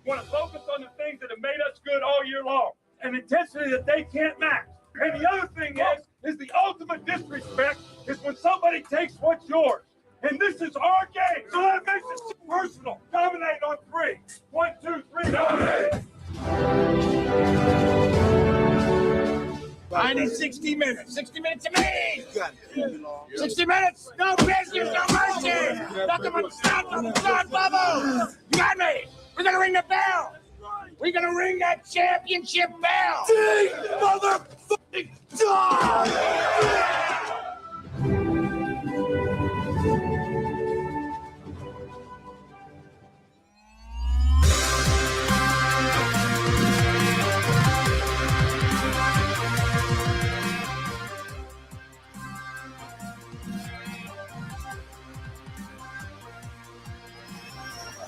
want to focus on the things that have made us good all year long, an intensity that they can't match. And the other thing is the ultimate disrespect is when somebody takes what's yours. And this is our game, so that makes it personal. Dominate on 3. 1, 2, 3, dominate. I need 60 minutes. 60 minutes to me. 60 minutes. No business, no mercy. Nothing but stop, bubble. You got me. We're going to ring the bell. We're going to ring that championship bell. Ding, motherfucking dog.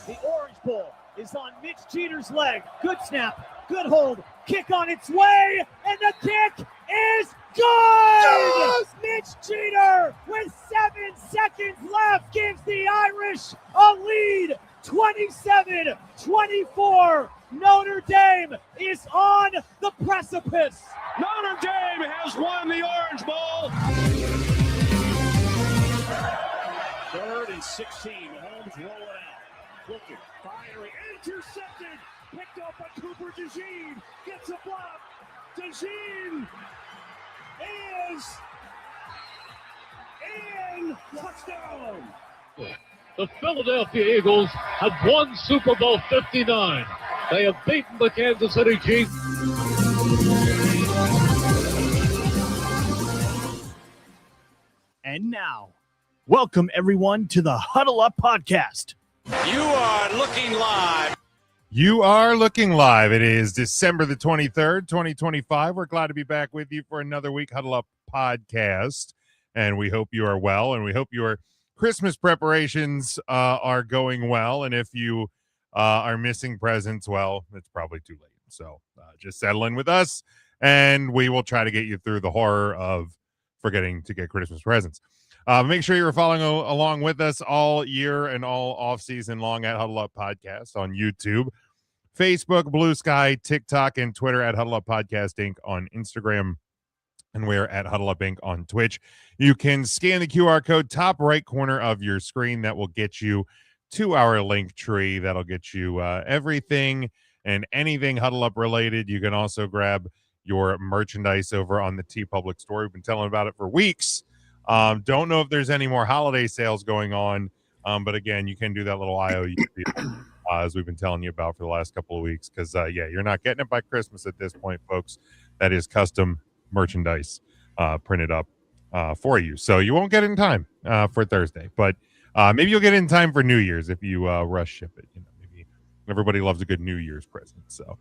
The Orange Bowl is on Mitch Jeter's leg. Good snap, good hold, kick on its way, and the kick is good! Yes! Mitch Jeter, with 7 seconds left, gives the Irish a lead, 27-24. Notre Dame is on the precipice. Notre Dame has won the Orange Bowl. 3rd and 16, Mahomes roll it out. Looking, firing, intercepted, picked up by Cooper DeJean, gets a block. DeJean is in, touchdown. The Philadelphia Eagles have won Super Bowl 59. They have beaten the Kansas City Chiefs. And now, welcome everyone to the Huddle Up Podcast. You are looking live. You are looking live. It is December the 23rd, 2025. We're glad to be back with you for another week Huddle Up Podcast. And we hope you are well, and we hope your Christmas preparations are going well. And if you are missing presents, well, it's probably too late. So just settle in with us, and we will try to get you through the horror of forgetting to get Christmas presents. Make sure you're following along with us all year and all off season long at Huddle Up Podcast on YouTube, Facebook, Blue Sky, TikTok, and Twitter at Huddle Up Podcast Inc. on Instagram, and we're at Huddle Up Inc. on Twitch. You can scan the QR code top right corner of your screen. That will get you to our link tree. That'll get you everything and anything Huddle Up related. You can also grab your merchandise over on the TeePublic store. We've been telling about it for weeks. Don't know if there's any more holiday sales going on, but again, you can do that little IOU deal, as we've been telling you about for the last couple of weeks, because you're not getting it by Christmas at this point, folks. That is custom merchandise printed up for you, so you won't get it in time for Thursday, but maybe you'll get it in time for New Year's if you rush ship it. You know, maybe everybody loves a good New Year's present. So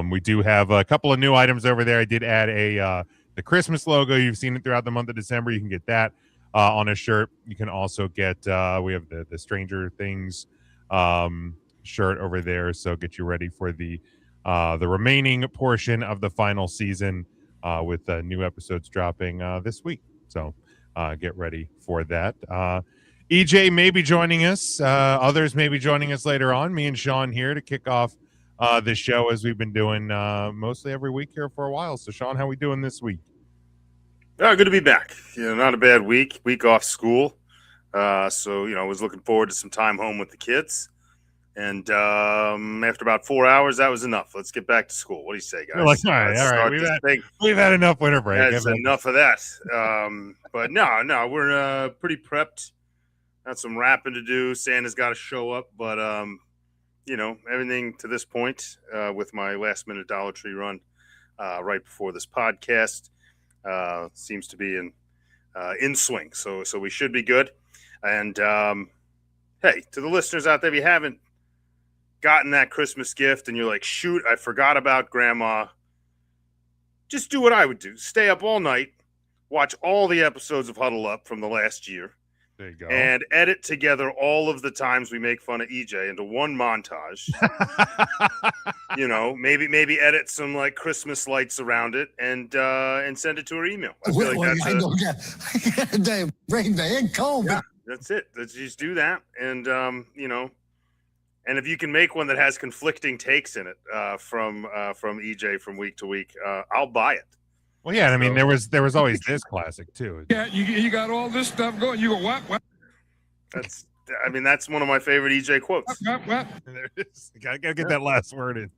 we do have a couple of new items over there. I did add the Christmas logo. You've seen it throughout the month of December. You can get that on a shirt. You can also get we have the Stranger Things shirt over there, so get you ready for the remaining portion of the final season with new episodes dropping this week. So get ready for that. EJ may be joining us. Others may be joining us later on. Me and Sean here to kick off the show, as we've been doing mostly every week here for a while. So, Sean, how we doing this week? Good to be back. Not a bad week off school. So, I was looking forward to some time home with the kids. And after about 4 hours, that was enough. Let's get back to school. What do you say, guys? Like, all right. We've had enough winter break. That's enough of that. But no, we're pretty prepped. Got some wrapping to do. Santa's got to show up. But, everything to this point with my last-minute Dollar Tree run right before this podcast seems to be in swing. So we should be good. And, hey, to the listeners out there, if you haven't gotten that Christmas gift and you're like, shoot, I forgot about Grandma, just do what I would do. Stay up all night, watch all the episodes of Huddle Up from the last year. There you go. And edit together all of the times we make fun of EJ into one montage. Maybe edit some like Christmas lights around it and send it to her email. I feel like that's damn, bring the head cold. Yeah, that's it. Let's just do that. And And if you can make one that has conflicting takes in it from EJ from week to week, I'll buy it. Well, yeah, I mean, there was always this classic too. Yeah, you got all this stuff going. You go what? That's one of my favorite EJ quotes. What? There it is. Gotta get that last word in.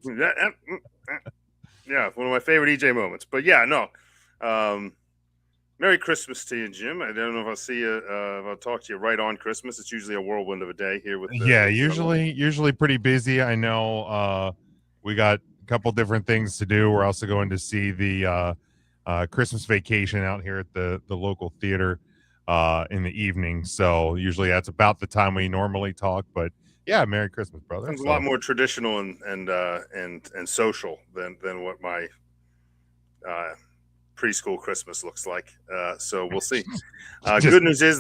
Yeah, one of my favorite EJ moments. But yeah, no. Merry Christmas to you, Jim. I don't know if I'll see you. If I'll talk to you right on Christmas. It's usually a whirlwind of a day here with. Usually pretty busy. I know we got a couple different things to do. We're also going to see the Christmas Vacation out here at the local theater in the evening. So usually that's about the time we normally talk. But yeah, Merry Christmas, brother. It's a lot more traditional and social than what my preschool Christmas looks like. So we'll see. Good news is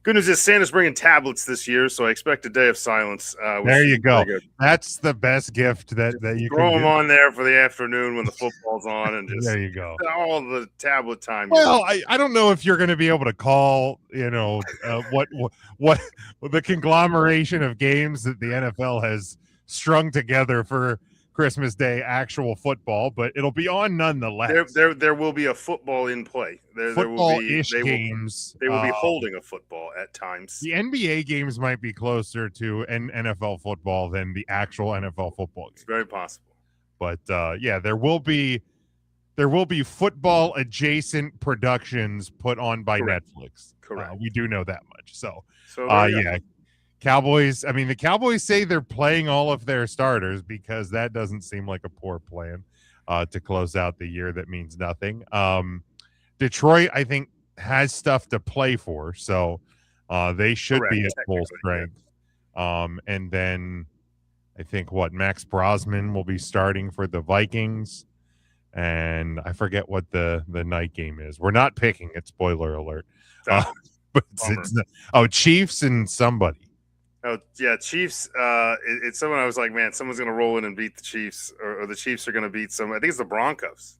Good news is Santa's bringing tablets this year, so I expect a day of silence. There you go. That's the best gift that you throw can them on there for the afternoon when the football's on, and just there you go. All the tablet time. Well, I don't know if you're going to be able to call, what the conglomeration of games that the NFL has strung together for Christmas Day actual football, but it'll be on nonetheless. There will be a football in play. Football-ish games. They will be holding a football at times. The NBA games might be closer to an NFL football than the actual NFL football game. It's very possible. But yeah, there will be football adjacent productions put on by Netflix. Correct. We do know that much. So yeah. Cowboys, I mean, the Cowboys say they're playing all of their starters because that doesn't seem like a poor plan to close out the year. That means nothing. Detroit, I think, has stuff to play for, so they should be at full strength. And then I think Max Brosman will be starting for the Vikings, and I forget what the night game is. We're not picking it. Spoiler alert. But it's Chiefs and somebody. Oh yeah, Chiefs. It's someone I was like, man, someone's going to roll in and beat the Chiefs, or the Chiefs are going to beat some. I think it's the Broncos.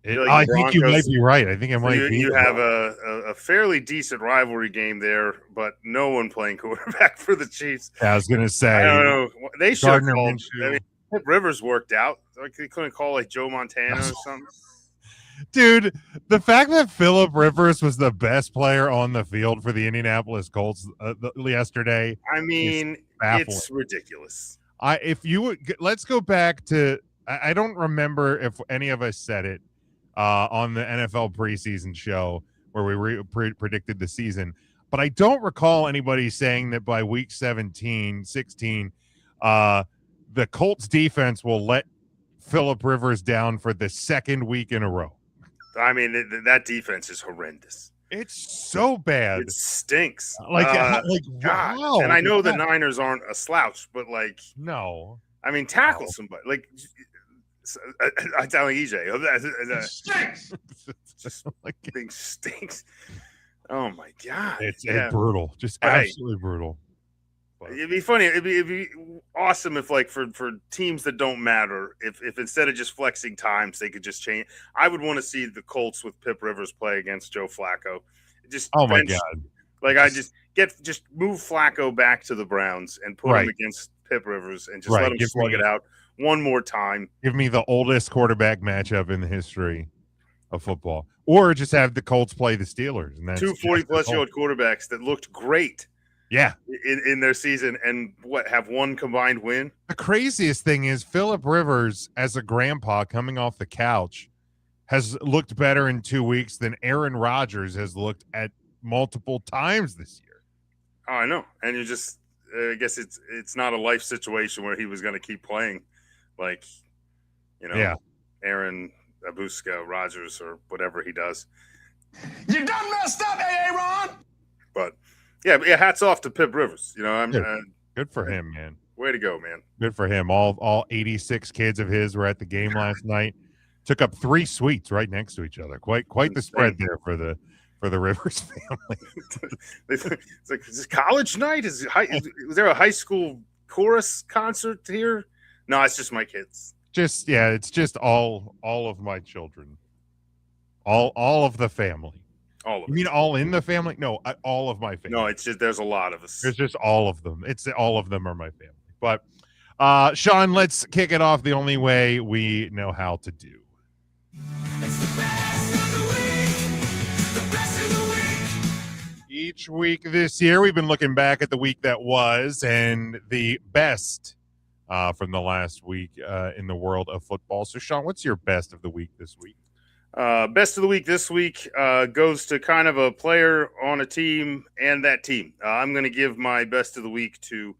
I think you might be right. I think it might be. You have a fairly decent rivalry game there, but no one playing quarterback for the Chiefs. Yeah, I was going to say. I don't know. They should have called. I mean, Rivers worked out. Like they couldn't call like Joe Montana or something. Dude, the fact that Phillip Rivers was the best player on the field for the Indianapolis Colts yesterday. I mean, it's ridiculous. Let's go back to, I don't remember if any of us said it on the NFL preseason show where we predicted the season, but I don't recall anybody saying that by week 16, the Colts defense will let Phillip Rivers down for the second week in a row. I mean, that defense is horrendous. It's so bad. It stinks. Wow. And I know the Niners aren't a slouch, but no. I mean, tackle somebody. I'm telling EJ, it stinks. Thing stinks. Oh my god, it's brutal, just absolutely brutal. It'd be funny. It'd be awesome if, for teams that don't matter, if instead of just flexing times, they could just change. I would want to see the Colts with Pip Rivers play against Joe Flacco. My god! I just move Flacco back to the Browns and put him against Pip Rivers and just let him slug it out one more time. Give me the oldest quarterback matchup in the history of football, or just have the Colts play the Steelers, and that's 2 40-plus-year-old quarterbacks that looked great. Yeah, in their season, and have one combined win. The craziest thing is Phillip Rivers, as a grandpa coming off the couch, has looked better in 2 weeks than Aaron Rodgers has looked at multiple times this year. Oh, I know, and you just, I guess it's not a life situation where he was going to keep playing, Aaron Abuska, Rodgers, or whatever he does. You done messed up, Aaron. But. Yeah, hats off to Pip Rivers. Good for him, man. Way to go, man. Good for him. All 86 kids of his were at the game last night. Took up 3 suites right next to each other. Quite the spread there for the Rivers family. It's like, is this college night? Was there a high school chorus concert here? No, it's just my kids. It's just all of my children. All of the family. All of You it. mean all in the family? No, all of my family. No, it's just there's a lot of us. There's just all of them. It's all of them are my family. But Sean, let's kick it off the only way we know how to do. Each week this year, we've been looking back at the week that was and the best from the last week in the world of football. So, Sean, what's your best of the week this week? Best of the week this week goes to kind of a player on a team and that team. I'm going to give my best of the week to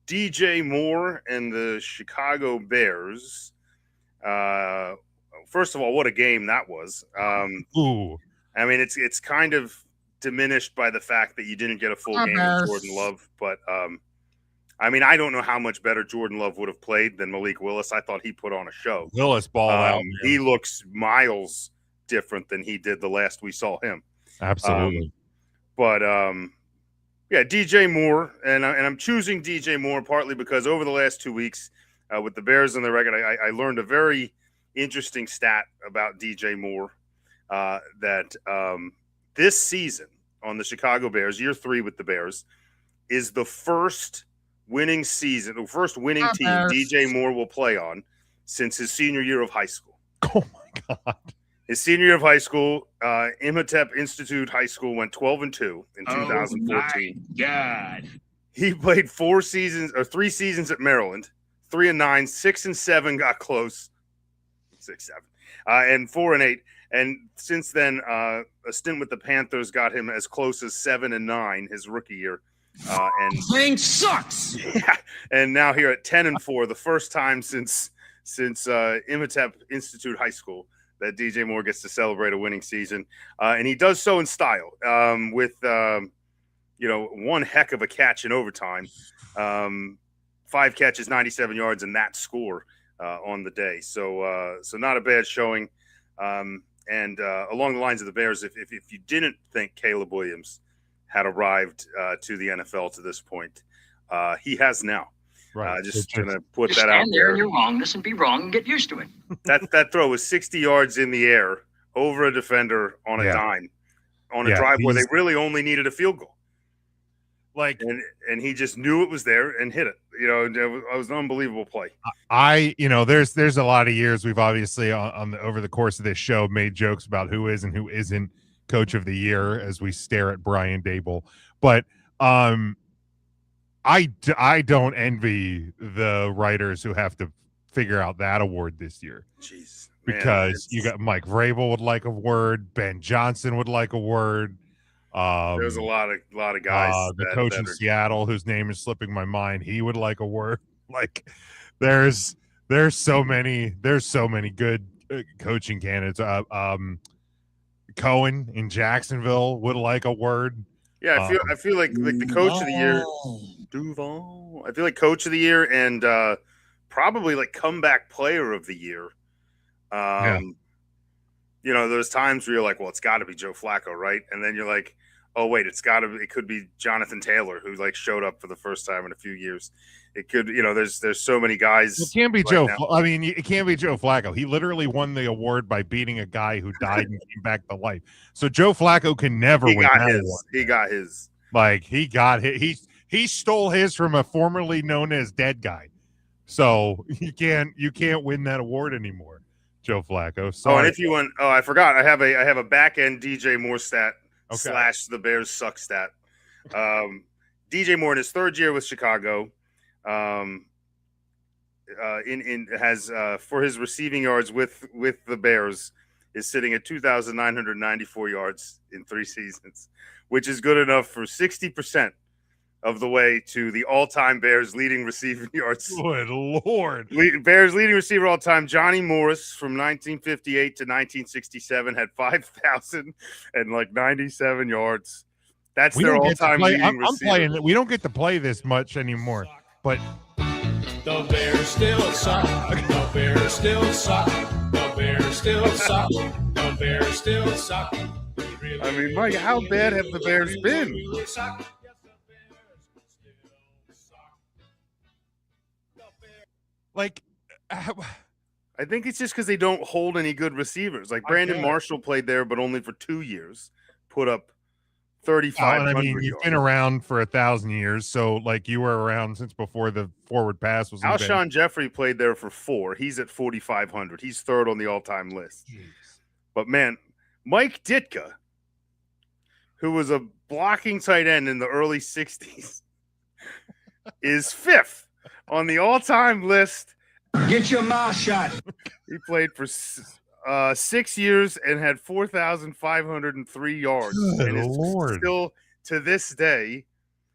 DJ Moore and the Chicago Bears. First of all, what a game that was. Ooh. I mean, it's kind of diminished by the fact that you didn't get a full game of Jordan Love. But, I mean, I don't know how much better Jordan Love would have played than Malik Willis. I thought he put on a show. Willis balled out. He looks miles different than he did the last we saw him. Absolutely. Yeah, DJ Moore, and I'm choosing DJ Moore partly because over the last 2 weeks with the Bears on the record, I learned a very interesting stat about DJ Moore that this season on the Chicago Bears, year 3 with the Bears, is the first winning season, the first winning team DJ Moore will play on since his senior year of high school. Oh, my God. His senior year of high school, Imhotep Institute High School went 12-2 in 2014. Oh, my God. He played 3 seasons at Maryland, 3-9, 6-7 got close, 6-7, and 4-8. And since then, a stint with the Panthers got him as close as 7-9 his rookie year. And Playing sucks. Yeah, and now here at 10-4, the first time since Imhotep Institute High School that DJ Moore gets to celebrate a winning season, and he does so in style with one heck of a catch in overtime, 5 catches, 97 yards, and that score on the day. So not a bad showing. And along the lines of the Bears, if you didn't think Caleb Williams had arrived to the NFL to this point, he has now. Right. Just going to put that out Stand there in your wrongness and be wrong and get used to it. That throw was 60 yards in the air over a defender on a dime on a drive where they really only needed a field goal. And he just knew it was there and hit it. It was an unbelievable play. There's a lot of years we've obviously over the course of this show made jokes about who is and who isn't coach of the year as we stare at Brian Dable. But I don't envy the writers who have to figure out that award this year. Jeez. Because you got Mike Vrabel would like a word, Ben Johnson would like a word. There's a lot of guys. The coach in Seattle, whose name is slipping my mind, he would like a word. Like there's so many good coaching candidates. Cohen in Jacksonville would like a word. Yeah, I feel like the coach of the year, Duval. I feel like coach of the year and probably like comeback player of the year. There's times where you're like, well, it's got to be Joe Flacco, right? And then you're like, oh wait, it could be Jonathan Taylor, who like showed up for the first time in a few years. It could, there's so many guys. It can't be Joe. I mean, it can't be Joe Flacco. He literally won the award by beating a guy who died and came back to life. So Joe Flacco can never win that award. He got his. Like he stole his from a formerly known as dead guy. So you can't win that award anymore, Joe Flacco. Sorry. Oh, and if you want, I forgot. I have a back end DJ Moore stat / the Bears suck stat. DJ Moore in his 3rd year with Chicago, has for his receiving yards with the Bears is sitting at 2,994 yards in 3 seasons, which is good enough for 60% of the way to the all-time Bears leading receiving yards. Good Lord. Bears leading receiver all-time, Johnny Morris from 1958 to 1967 had 5,097 yards. That's their all-time leading receiver. We don't get to play this much anymore, but the Bears still suck. The Bears still suck. The Bears still suck. The Bears still suck. I mean, Mike, how bad have the Bears been? Like, I think it's just because they don't hold any good receivers. Like Brandon Marshall played there, but only for 2 years. put up Well, 3,500 and I mean, you've been around for 1,000 years, so like you were around since before the forward pass was invented. Alshon Jeffrey played there for 4. He's at 4,500. He's third on the all-time list. Jeez. But man, Mike Ditka, who was a blocking tight end in the early 60s, is 5th on the all-time list. Get your mouth shut. He played for 6 years and had 4,503 yards. Good and is Lord. still to this day,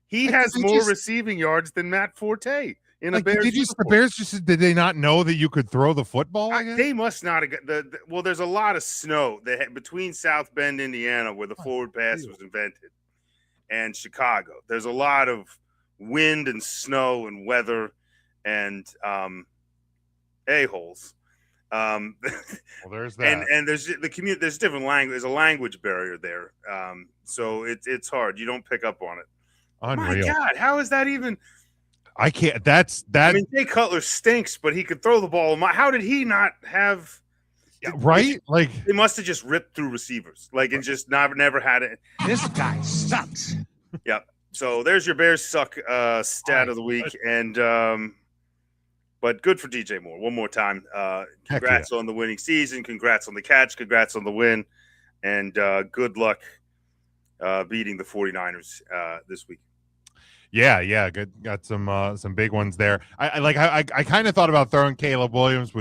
he has more receiving yards than Matt Forte in a Bears. The Bears did they not know that you could throw the football? They must not have got well, there's a lot of snow between South Bend, Indiana, where the forward pass was invented, and Chicago. There's a lot of wind and snow and weather and a-holes. Well, there's that. And there's there's different language. There's a language barrier there. So it's hard. You don't pick up on it. Unreal. My God, how is that even? I can't. That's that. I mean, Jay Cutler stinks, but he could throw the ball. How did he not have? Right? Like they must have just ripped through receivers, and just never had it. This guy sucks. Yep. So there's your Bears suck stat of the week, and but good for DJ Moore. One more time, congrats on the winning season. Congrats on the catch. Congrats on the win, and good luck beating the 49ers this week. Yeah, good. Got some big ones there. I kind of thought about throwing Caleb Williams.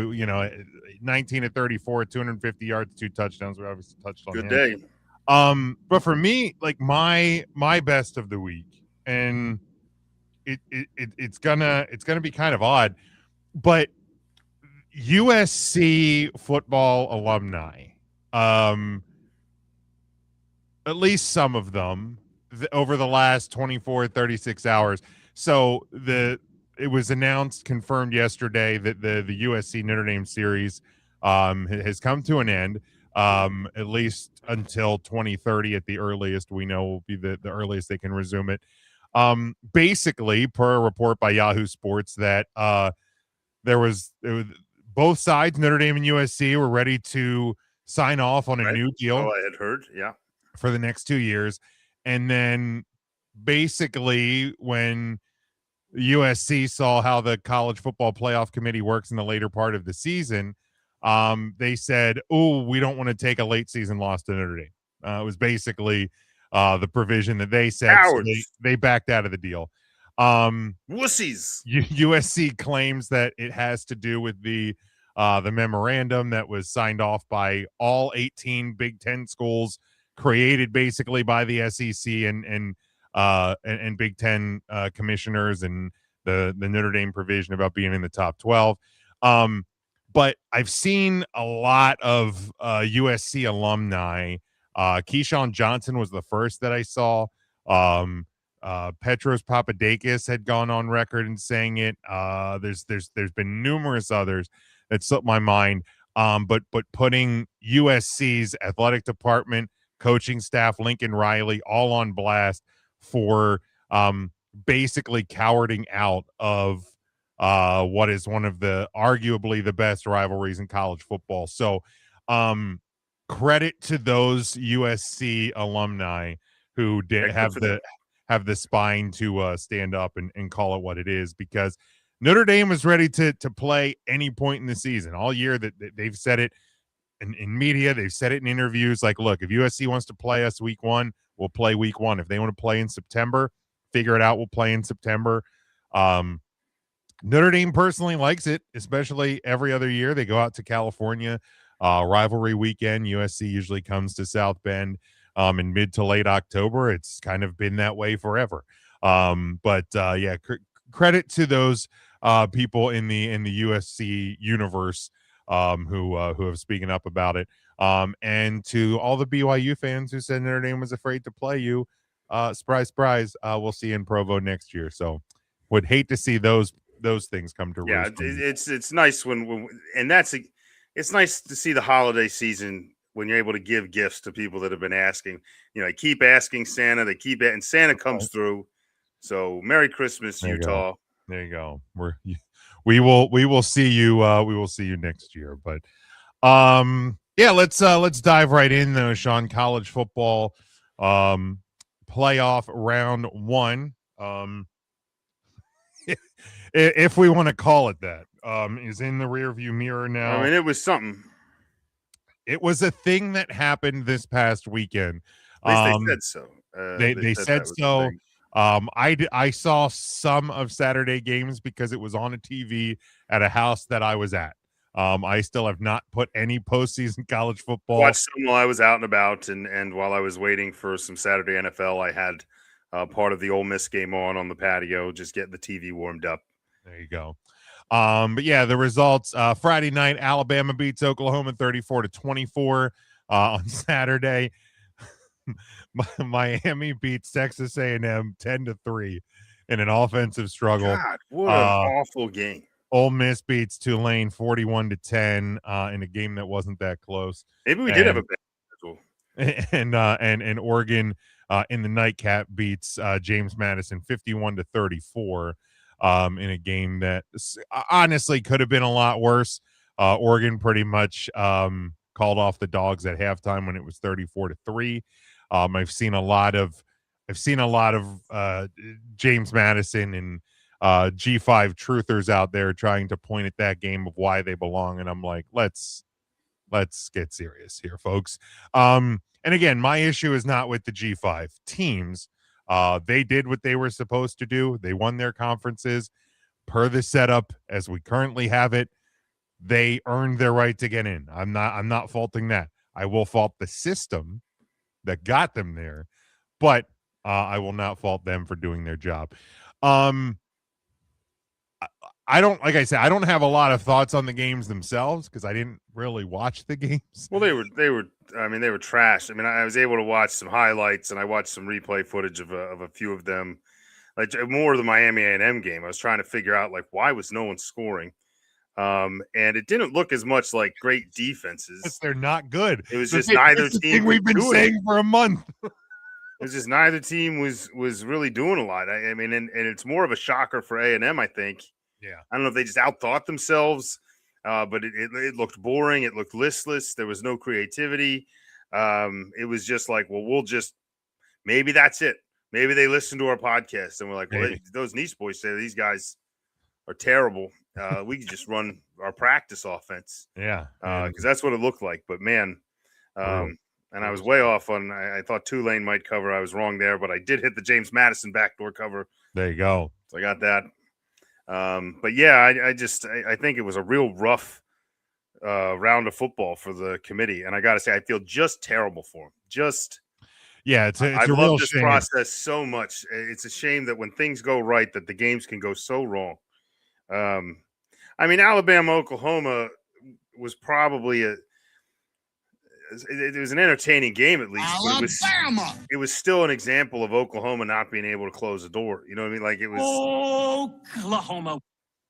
19 to 34, 250 yards, 2 touchdowns. We obviously touched on good him. Day. But for me, like my best of the week, and it's gonna be kind of odd, but USC football alumni, at least some of them, over the last 24, 36 hours. So it was confirmed yesterday that the USC Notre Dame series has come to an end, at least until 2030 at the earliest. We know will be the earliest they can resume it. Basically, per a report by Yahoo Sports, that there was both sides, Notre Dame and USC, were ready to sign off on a new deal. Oh, I had heard, yeah, for the next 2 years. And then basically when USC saw how the college football playoff committee works in the later part of the season, they said, oh, we don't want to take a late season loss to Notre Dame. It was basically the provision that they said. So they backed out of the deal. Wussies. USC claims that it has to do with the memorandum that was signed off by all 18 Big Ten schools, created basically by the SEC and Big Ten commissioners, and the Notre Dame provision about being in the top 12. But I've seen a lot of USC alumni. Keyshawn Johnson was the first that I saw. Petros Papadakis had gone on record and saying it. There's been numerous others that slipped my mind. But putting USC's athletic department, coaching staff, Lincoln Riley, all on blast for basically cowarding out of what is one of the arguably the best rivalries in college football. So credit to those USC alumni who did have the spine to stand up and call it what it is, because Notre Dame was ready to play any point in the season all year. That they've said it in media, they've said it in interviews. Like, look, if USC wants to play us week 1, we'll play week 1. If they want to play in September, figure it out. We'll play in September. Notre Dame personally likes it, especially every other year. They go out to California, rivalry weekend. USC usually comes to South Bend in mid to late October. It's kind of been that way forever. Credit to those people in the USC universe who have speaking up about it, and to all the BYU fans who said Notre Dame was afraid to play you. Surprise, surprise. We'll see you in Provo next year. So would hate to see those things come to roost. It's nice it's nice to see the holiday season when you're able to give gifts to people that have been asking. They keep asking Santa, and Santa comes through. So Merry Christmas, Utah. There you go. We will see you. We will see you next year. But let's dive right in though, Sean. College football Playoff round 1. If we want to call it that, is in the rearview mirror now. I mean, it was something. It was a thing that happened this past weekend. At least they said so. They said so. I saw some of Saturday games because it was on a TV at a house that I was at. I still have not put any postseason college football. Watched some while I was out and about, and while I was waiting for some Saturday NFL, I had part of the Ole Miss game on the patio, just getting the TV warmed up. There you go. But yeah, the results, Friday night, Alabama beats Oklahoma 34-24. On Saturday, Miami beats Texas A&M 10-3 in an offensive struggle. God, what an awful game. Ole Miss beats Tulane 41-10 in a game that wasn't that close. Maybe we did have a bad schedule. And Oregon in the nightcap beats James Madison 51-34. In a game that honestly could have been a lot worse. Oregon pretty much called off the Dogs at halftime when it was 34-3. I've seen a lot of James Madison and G5 truthers out there trying to point at that game of why they belong, and I'm like, let's get serious here, folks. And again, my issue is not with the G5 teams. They did what they were supposed to do. They won their conferences per the setup as we currently have it. They earned their right to get in. I'm not faulting that. I will fault the system that got them there, but I will not fault them for doing their job. I don't, like I said, I don't have a lot of thoughts on the games themselves because I didn't really watch the games. Well, they were trash. I mean, I was able to watch some highlights and I watched some replay footage of a few of them, like more of the Miami A&M game. I was trying to figure out like why was no one scoring, and it didn't look as much like great defenses. They're not good. It was just neither team. We've been saying for a month. It was just neither team was really doing a lot. I mean, and it's more of a shocker for A&M, I think. Yeah, I don't know if they just outthought themselves, but it looked boring. It looked listless. There was no creativity. It was just like, well, maybe that's it. Maybe they listened to our podcast and we're like, well, those Nice boys say these guys are terrible. We could just run our practice offense. Yeah, because that's what it looked like. But man, and I was way off on. I thought Tulane might cover. I was wrong there, but I did hit the James Madison backdoor cover. There you go. So I got that. But yeah, I think it was a real rough round of football for the committee, and I got to say, I feel just terrible for them. I love this process so much. It's a shame that when things go right, that the games can go so wrong. I mean, Alabama, Oklahoma was probably it was an entertaining game at least. But it was still an example of Oklahoma not being able to close the door. You know what I mean? Like it was Oklahoma.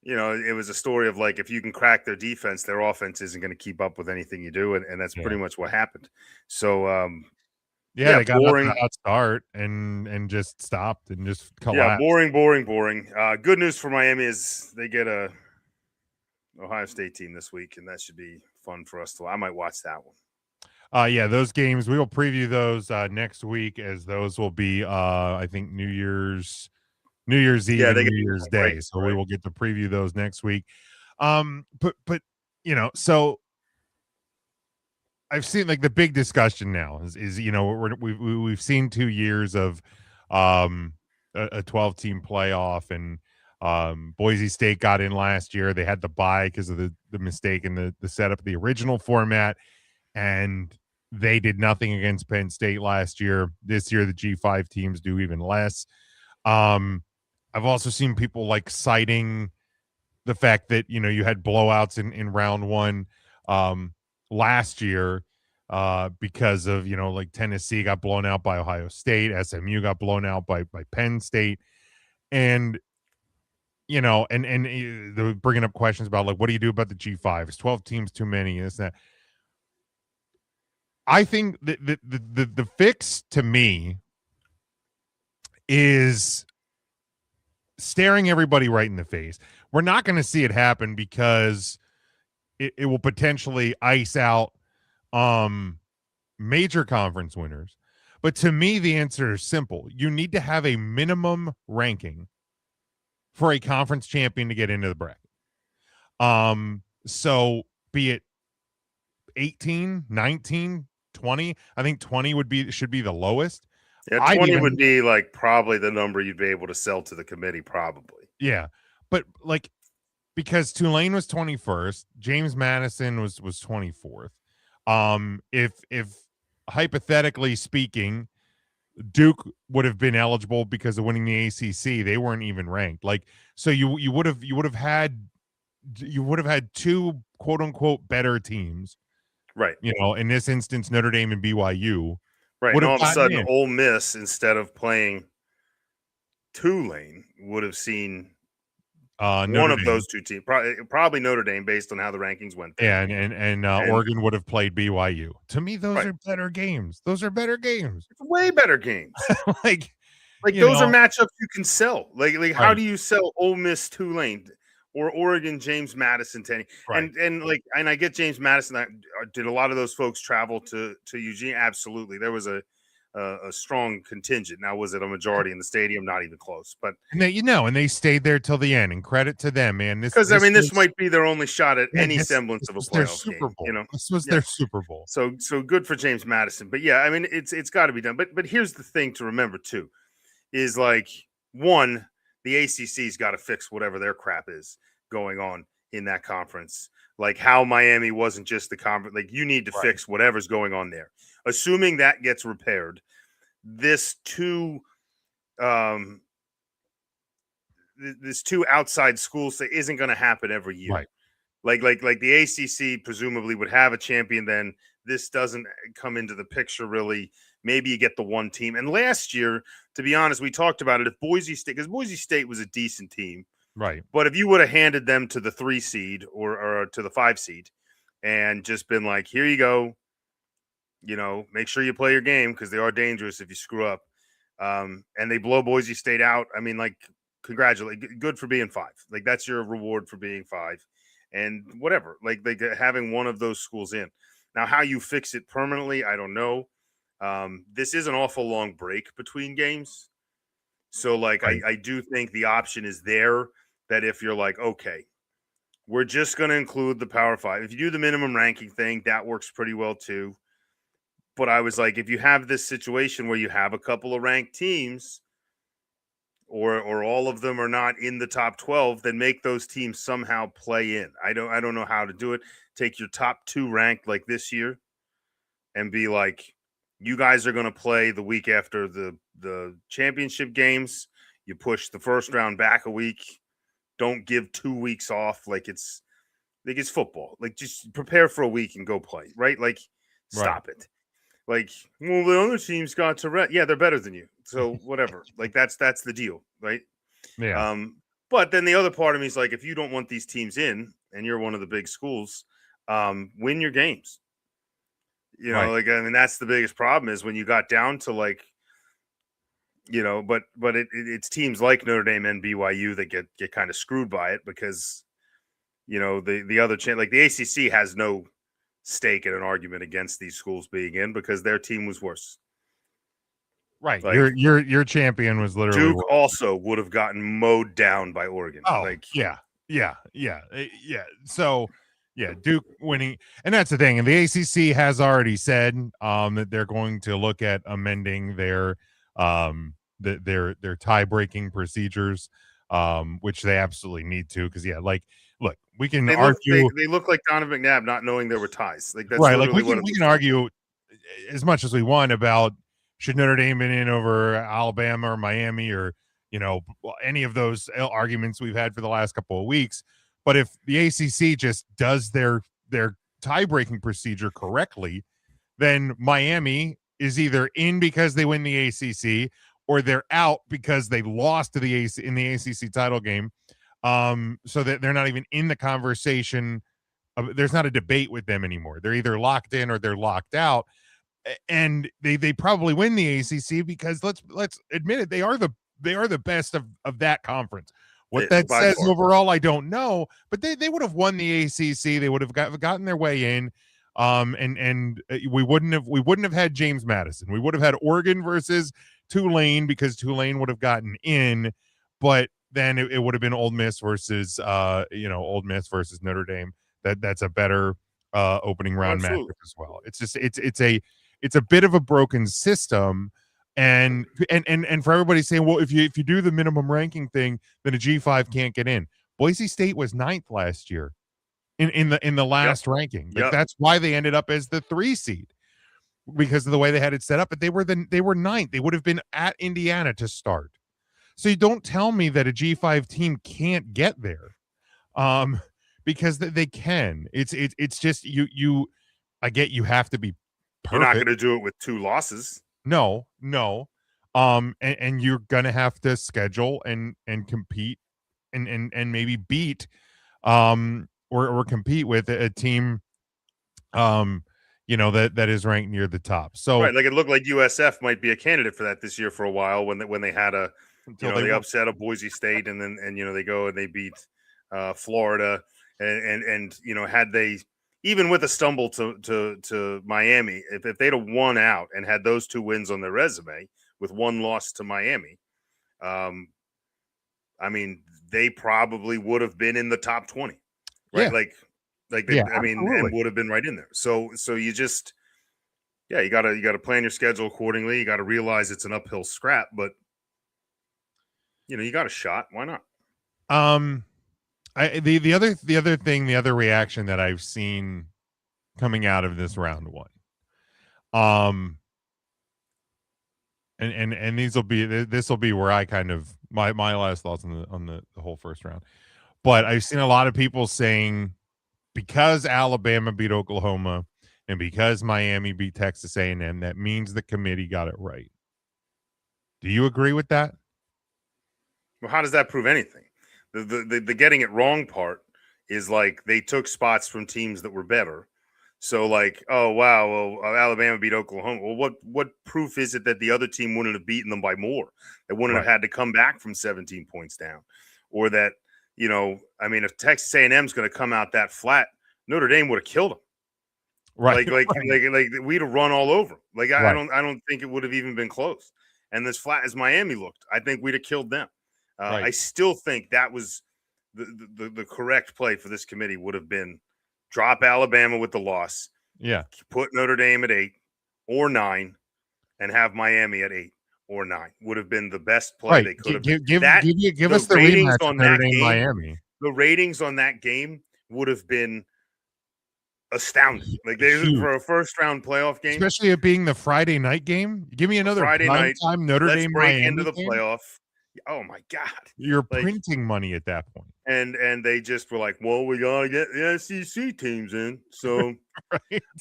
You know, it was a story of like if you can crack their defense, their offense isn't going to keep up with anything you do, and that's pretty much what happened. So they got boring hot start and just stopped and just collapsed. Yeah, boring. Good news for Miami is they get a Ohio State team this week, and that should be fun for us to. I might watch that one. Yeah, those games, we will preview those next week, as those will be I think New Year's Eve and New Year's Day. So we will get to preview those next week. But you know, so I've seen like the big discussion now is you know, we've seen 2 years of a 12-team playoff, and Boise State got in last year. They had the bye because of the mistake in the setup of the original format, and they did nothing against Penn State last year. This year, the G5 teams do even less. I've also seen people like citing the fact that, you know, you had blowouts in round one last year because of, you know, like Tennessee got blown out by Ohio State, SMU got blown out by Penn State. And, you know, and they're bringing up questions about like, what do you do about the G5? Is 12 teams too many? Is that? I think the fix to me is staring everybody right in the face. We're not going to see it happen because it will potentially ice out major conference winners. But to me, the answer is simple. You need to have a minimum ranking for a conference champion to get into the bracket. So be it 18, 19, 20. I think 20 should be the lowest. Yeah, 20 would be like probably the number you'd be able to sell to the committee, probably. Yeah. But like, because Tulane was 21st, James Madison was 24th. If hypothetically speaking, Duke would have been eligible because of winning the ACC, they weren't even ranked. Like, so you would have had two quote unquote better teams, right? You know, in this instance, Notre Dame and BYU, right? And all of a sudden, Ole Miss, instead of playing Tulane, would have seen one of those two teams, probably Notre Dame, based on how the rankings went. Yeah, and Oregon would have played BYU. To me, those are better games. Those are better games. It's way better games. like those are matchups you can sell. Like how do you sell Ole Miss Tulane or Oregon James Madison to and I get James Madison. Did a lot of those folks travel to Eugene? Absolutely. There was a strong contingent. Now, was it a majority in the stadium? Not even close. But and they stayed there till the end. And credit to them, man. Because this might be their only shot at any semblance of a playoff Super Bowl. game. You know, this was their Super Bowl. So good for James Madison. But yeah, I mean, it's got to be done. But here's the thing to remember too, is like one, the ACC's got to fix whatever their crap is going on in that conference. Like how Miami wasn't just the conference. Like you need to fix whatever's going on there. Assuming that gets repaired, this two outside schools thing isn't going to happen every year. Right. Like the ACC presumably would have a champion. Then this doesn't come into the picture really. Maybe you get the one team. And last year, to be honest, we talked about it. If Boise State, because Boise State was a decent team, right? But if you would have handed them to the 3 seed or to the 5 seed, and just been like, here you go. You know, make sure you play your game because they are dangerous if you screw up. And they blow Boise State out. I mean, like, congratulate. Good for being 5. Like, that's your reward for being 5. And whatever. Like having one of those schools in. Now, how you fix it permanently, I don't know. This is an awful long break between games. So, like, I do think the option is there that if you're like, okay, we're just going to include the Power 5. If you do the minimum ranking thing, that works pretty well too. But I was like, if you have this situation where you have a couple of ranked teams or all of them are not in the top 12, then make those teams somehow play in. I don't know how to do it. Take your top 2 ranked like this year and be like, you guys are going to play the week after the championship games. You push the first round back a week. Don't give 2 weeks off. Like it's football. Like just prepare for a week and go play, right? Like stop it. Like, well, the other teams got to rest. Yeah, they're better than you. So whatever. Like that's the deal, right? Yeah. But then the other part of me is like, if you don't want these teams in and you're one of the big schools, win your games. You know, like I mean, that's the biggest problem is when you got down to like, you know, but it's teams like Notre Dame and BYU that get kind of screwed by it because, you know, the other like the ACC has no stake in an argument against these schools being in because their team was worse. Right. Like, your champion was literally Duke also would have gotten mowed down by Oregon. Oh, like yeah. So yeah, Duke winning, and that's the thing. And the ACC has already said that they're going to look at amending their tie-breaking procedures, which they absolutely need to. Because look, we can argue. They look like Donovan McNabb not knowing there were ties. Like that's right. Like we can argue as much as we want about should Notre Dame been in over Alabama or Miami or any of those arguments we've had for the last couple of weeks. But if the ACC just does their tie-breaking procedure correctly, then Miami is either in because they win the ACC or they're out because they lost to the in the ACC title game. So that they're not even in the conversation. There's not a debate with them anymore. They're either locked in or they're locked out. And they probably win the ACC because let's admit it, they are the best of that conference. What that says overall, I don't know, but they would have won the ACC. They would have gotten their way in. And we wouldn't have had James Madison. We would have had Oregon versus Tulane because Tulane would have gotten in, but then it would have been Ole Miss versus Ole Miss versus Notre Dame. That's a better opening round matchup as well. It's just it's a bit of a broken system. And for everybody saying, well, if you do the minimum ranking thing, then a G5 can't get in. Boise State was 9th last year in the last ranking. Like, that's why they ended up as the 3 seed, because of the way they had it set up. But they were 9th. They would have been at Indiana to start. So you don't tell me that a G5 team can't get there, because they can. It's just you. I get you have to be perfect. You're not going to do it with 2 losses. No. And you're gonna have to schedule and compete and maybe beat or compete with a team that is ranked near the top. So right, like it looked like USF might be a candidate for that this year for a while when they had they upset a Boise State and then they go and they beat Florida and had they, even with a stumble to Miami, if they'd have won out and had those 2 wins on their resume with 1 loss to Miami, I mean, they probably would have been in the top 20, right? Yeah. And would have been right in there. So you just, you gotta plan your schedule accordingly. You got to realize it's an uphill scrap, but you got a shot. Why not? The other reaction that I've seen coming out of this round 1, and this will be where I kind of my last thoughts on the whole first round. But I've seen a lot of people saying, because Alabama beat Oklahoma and because Miami beat Texas A&M, that means the committee got it right. Do you agree with that? Well, how does that prove anything? The getting it wrong part is like they took spots from teams that were better. So like, oh wow, well, Alabama beat Oklahoma. Well, what proof is it that the other team wouldn't have beaten them by more? They wouldn't have had to come back from 17 points down, or that if Texas A&M is going to come out that flat, Notre Dame would have killed them. Right, like we'd have run all over. Like I don't think it would have even been close. And as flat as Miami looked, I think we'd have killed them. I still think that was the correct play for this committee would have been drop Alabama with the loss. Yeah. Put Notre Dame at 8 or 9 and have Miami at 8 or 9 would have been the best play they could have. Give us the ratings on Notre Dame Miami. The ratings on that game would have been astounding. Like for a first round playoff game, especially it being the Friday night game. Give me another Friday night time Notre Dame break Miami into the game. playoff. Oh my God. You're printing money at that point. And they just were like, well, we gotta get the SEC teams in. So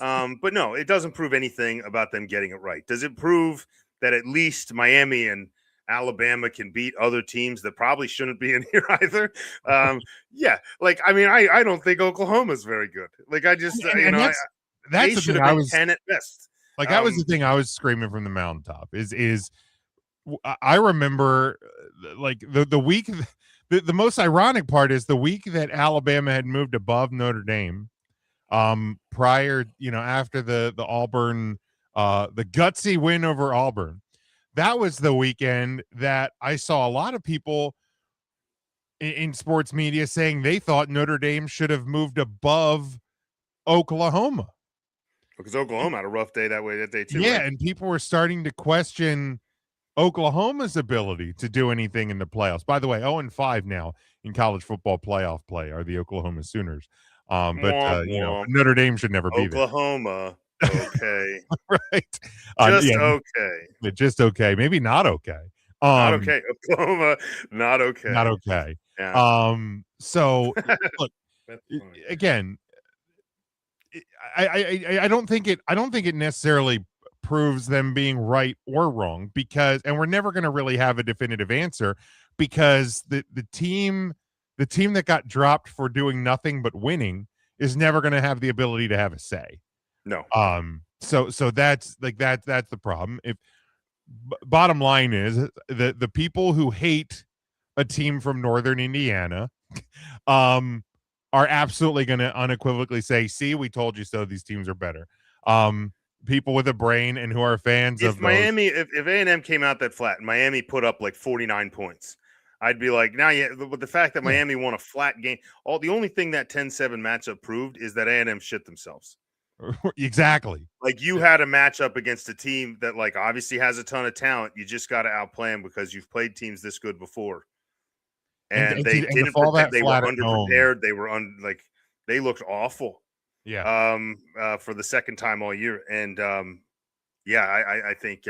but no, it doesn't prove anything about them getting it right. Does it prove that at least Miami and Alabama can beat other teams that probably shouldn't be in here either? Yeah. Like, I mean, I don't think Oklahoma's very good. Like, I just that's they should have been 10 at best. Like that was the thing I was screaming from the mountaintop is I remember like the week, the most ironic part is the week that Alabama had moved above Notre Dame, prior, after the Auburn, the gutsy win over Auburn. That was the weekend that I saw a lot of people in sports media saying they thought Notre Dame should have moved above Oklahoma. Because Oklahoma had a rough day that day too. Yeah, right? And people were starting to question Oklahoma's ability to do anything in the playoffs. By the way, 0-5 now in college football playoff play are the Oklahoma Sooners. Notre Dame should never be there. Oklahoma, okay. Right. Okay. Just okay. Maybe not okay. Not okay. Oklahoma, not okay. Not okay. Yeah. So look, again, I don't think it necessarily proves them being right or wrong, and we're never going to really have a definitive answer, because the team that got dropped for doing nothing but winning is never going to have the ability to have a say. No. So that's the problem. If bottom line is the people who hate a team from Northern Indiana, are are absolutely going to unequivocally say, see, we told you so. These teams are better. People with a brain and who are fans If of Miami, if A&M came out that flat and Miami put up like 49 points, I'd be like, now, with the fact that Miami won a flat game, the only thing that 10-7 matchup proved is that A&M shit themselves. Exactly. Like, you had a matchup against a team that, like, obviously has a ton of talent. You just got to outplay them because you've played teams this good before. And they didn't prepare. They were underprepared. They were they looked awful. Yeah. For the second time all year. And I think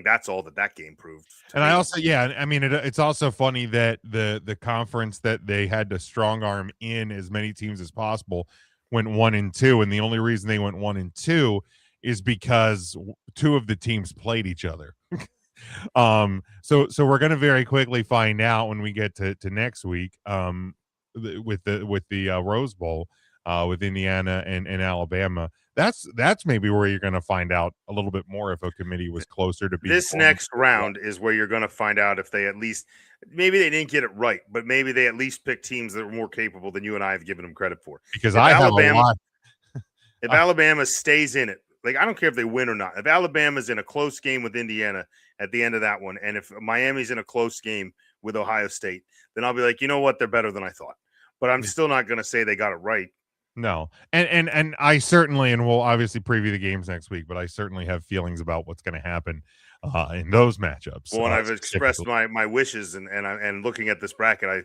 that's all that game proved. And I also, I mean, it's also funny that the conference that they had to strong arm in as many teams as possible went 1-2, and the only reason they went 1-2 is because two of the teams played each other. So we're going to very quickly find out when we get to next week, with the Rose Bowl, with Indiana and Alabama. That's maybe where you're going to find out a little bit more if a committee was closer to being. This next round is where you're going to find out if they maybe they didn't get it right, but maybe they at least picked teams that were more capable than you and I have given them credit for. Because Alabama stays in it, like, I don't care if they win or not. If Alabama's in a close game with Indiana at the end of that one, and if Miami's in a close game with Ohio State, then I'll be like, you know what, they're better than I thought. But I'm still not going to say they got it right. No. And I certainly, and we'll obviously preview the games next week, but I certainly have feelings about what's going to happen in those matchups. Well, and I've expressed my wishes, and looking at this bracket,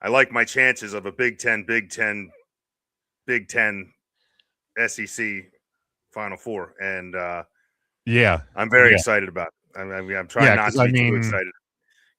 I like my chances of a Big Ten, SEC Final Four, and I'm very excited about it. I'm trying not to be too excited,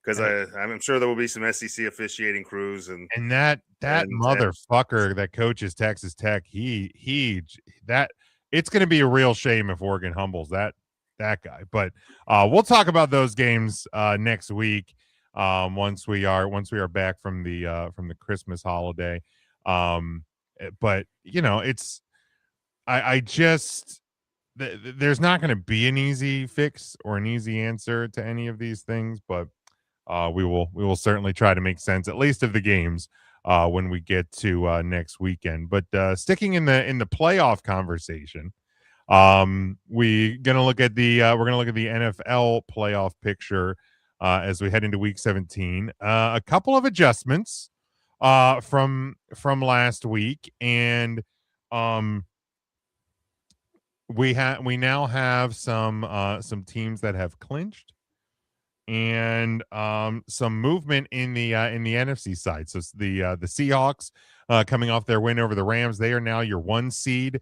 because I'm sure there will be some SEC officiating crews, and that motherfucker that coaches Texas Tech, that it's going to be a real shame if Oregon humbles that guy. But we'll talk about those games next week, once we are back from the Christmas holiday. But it's there's not going to be an easy fix or an easy answer to any of these things, but we will certainly try to make sense, at least of the games, when we get to next weekend. But sticking in the playoff conversation, we're gonna look at the NFL playoff picture as we head into Week 17. A couple of adjustments from last week, and we now have some teams that have clinched, and some movement in the NFC side. So the Seahawks, coming off their win over the Rams, they are now your 1 seed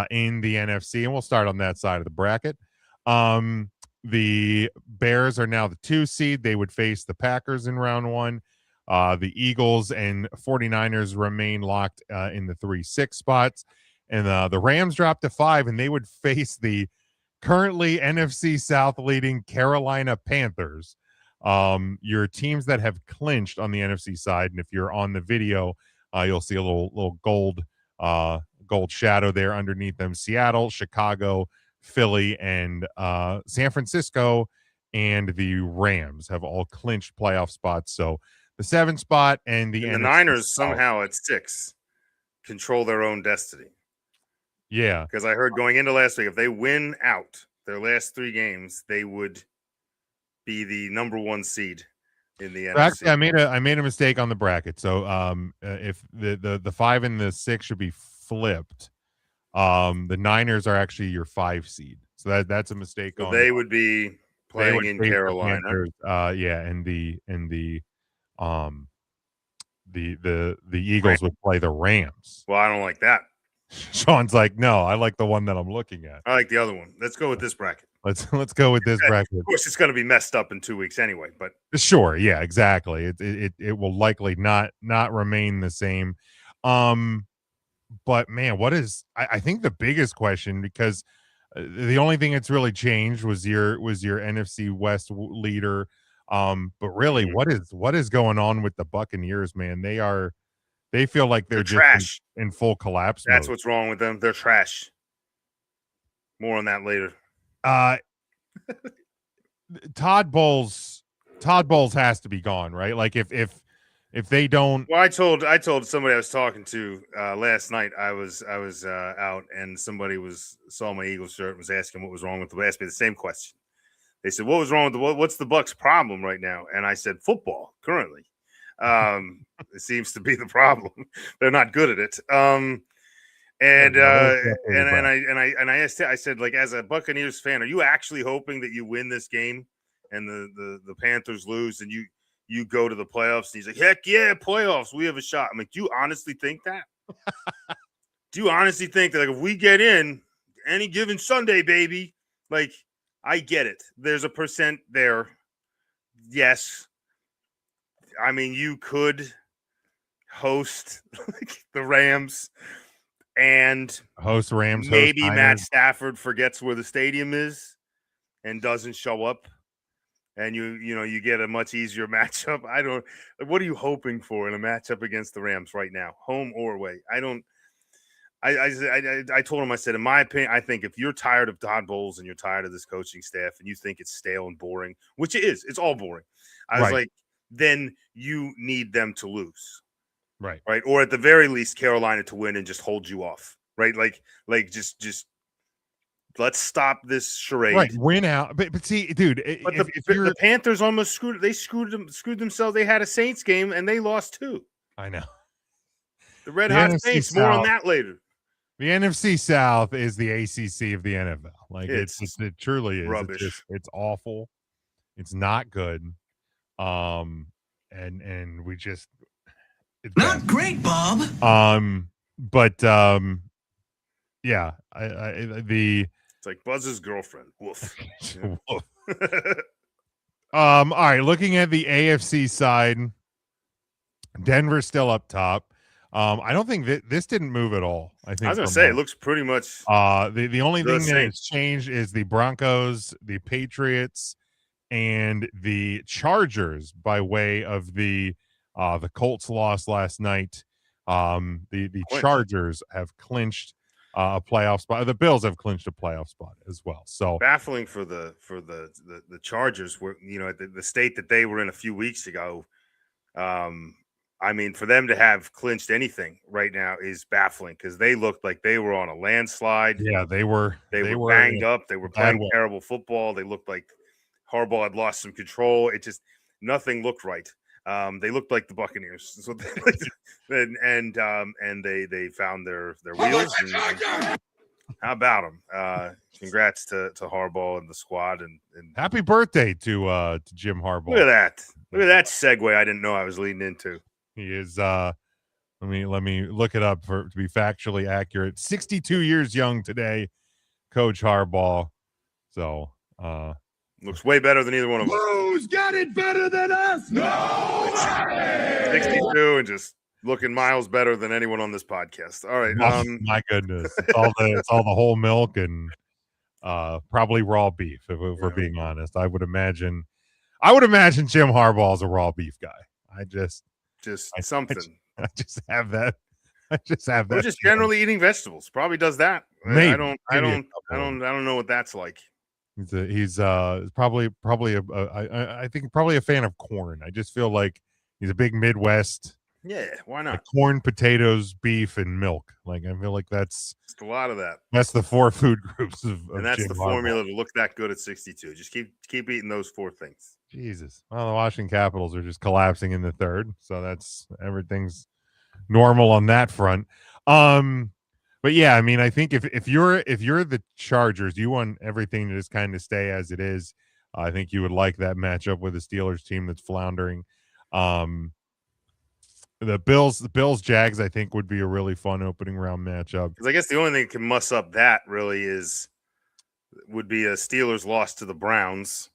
in the NFC, and we'll start on that side of the bracket. The Bears are now the 2 seed. They would face the Packers in round 1. The Eagles and 49ers remain locked in the 3-6 spots, and the Rams dropped to 5, and they would face the currently NFC South leading Carolina Panthers. Your teams that have clinched on the NFC side, and if you're on the video, you'll see a little gold shadow there underneath them. Seattle, Chicago, Philly, and San Francisco, and the Rams have all clinched playoff spots. So the 7 spot and the Niners somehow at 6 control their own destiny. Yeah, because I heard going into last week, if they win out their last 3 games, they would be the number 1 seed in the NFC. Actually, I made a mistake on the bracket. So if the 5 and the 6 should be flipped, the Niners are actually your 5 seed. So that's a mistake. So they would be playing in Carolina. And the Eagles would play the Rams. Well, I don't like that. Sean's like, no, I like the one that I'm looking at. I like the other one. Let's go with this bracket. Let's go with this bracket. Of course, it's going to be messed up in 2 weeks anyway. But sure, yeah, exactly. It will likely not remain the same. But man, I think the biggest question, because the only thing that's really changed was your NFC West leader. But really, what is going on with the Buccaneers, man? They feel like they're just trash in full collapse That's mode. What's wrong with them. They're trash. More on that later. Todd Bowles has to be gone, right? Like if If they don't, well, I told somebody I was talking to last night. I was out, and somebody saw my Eagles shirt and was asking what was wrong with asked me the same question. They said, "What was wrong with what's the Bucs' problem right now?" And I said, "Football currently. It seems to be the problem. They're not good at it." And I asked, I said, like, as a Buccaneers fan, are you actually hoping that you win this game and the Panthers lose and you go to the playoffs? And he's like, heck yeah, playoffs. We have a shot. I'm like, do you honestly think that? Do you honestly think that, like, if we get in any given Sunday, baby, like, I get it. There's a percent there. Yes. I mean, you could host the Rams and host Rams. Maybe host Matt Stafford forgets where the stadium is and doesn't show up. And you get a much easier matchup. What are you hoping for in a matchup against the Rams right now, home or away? I told him, I said, in my opinion, I think if you're tired of Todd Bowles and you're tired of this coaching staff and you think it's stale and boring, which it is, it's all boring. I was like, then you need them to lose. Right. Or at the very least, Carolina to win and just hold you off. Right. Like just let's stop this charade. Right. Win out. But see, dude, but the Panthers almost screwed themselves. They had a Saints game and they lost too. I know. The Red Hot Saints, more on that later. The NFC South is the ACC of the NFL. Like it truly is rubbish. It's awful. It's not good. And we just it's not great, Bob. But yeah, it's like Buzz's girlfriend. Woof. Woof. All right, looking at the AFC side, Denver's still up top. I don't think this didn't move at all. I was gonna say it looks pretty much. The only thing that has changed is the Broncos, the Patriots, and the Chargers by way of the Colts loss last night. The Chargers have clinched a playoff spot. The Bills have clinched a playoff spot as well. So baffling for the Chargers were, at the state that they were in a few weeks ago. I mean, for them to have clinched anything right now is baffling because they looked like they were on a landslide. Yeah, they were banged up. They were playing terrible football. They looked like Harbaugh had lost some control. It just nothing looked right. They looked like the Buccaneers. So and they found their wheels. How about them? Congrats to Harbaugh and the squad and happy birthday to Jim Harbaugh. Look at that. Look at that segue I didn't know I was leading into. He is let me look it up to be factually accurate. 62 years young today, Coach Harbaugh. So looks way better than either one of us. Who's got it better than us? No! 62 and just looking miles better than anyone on this podcast. All right. My goodness. It's all the whole milk and probably raw beef, if we're being honest. I would imagine Jim Harbaugh is a raw beef guy. Something. I just have that. We're just generally eating vegetables. Probably does that. Maybe. I don't know what that's like. He's probably I think probably a fan of corn. I just feel like he's a big Midwest. Yeah, why not? Like corn, potatoes, beef, and milk. Like I feel like that's a lot of that. That's the four food groups and that's Jim the Harbaugh. formula to look that good at 62. Just keep eating those four things. Jesus. Well, the Washington Capitals are just collapsing in the third, so that's everything's normal on that front. But yeah, I mean, I think if you're the Chargers, you want everything to just kind of stay as it is. I think you would like that matchup with the Steelers team that's floundering. The Bills Jags, I think, would be a really fun opening round matchup. Because I guess the only thing that can muss up that really would be a Steelers loss to the Browns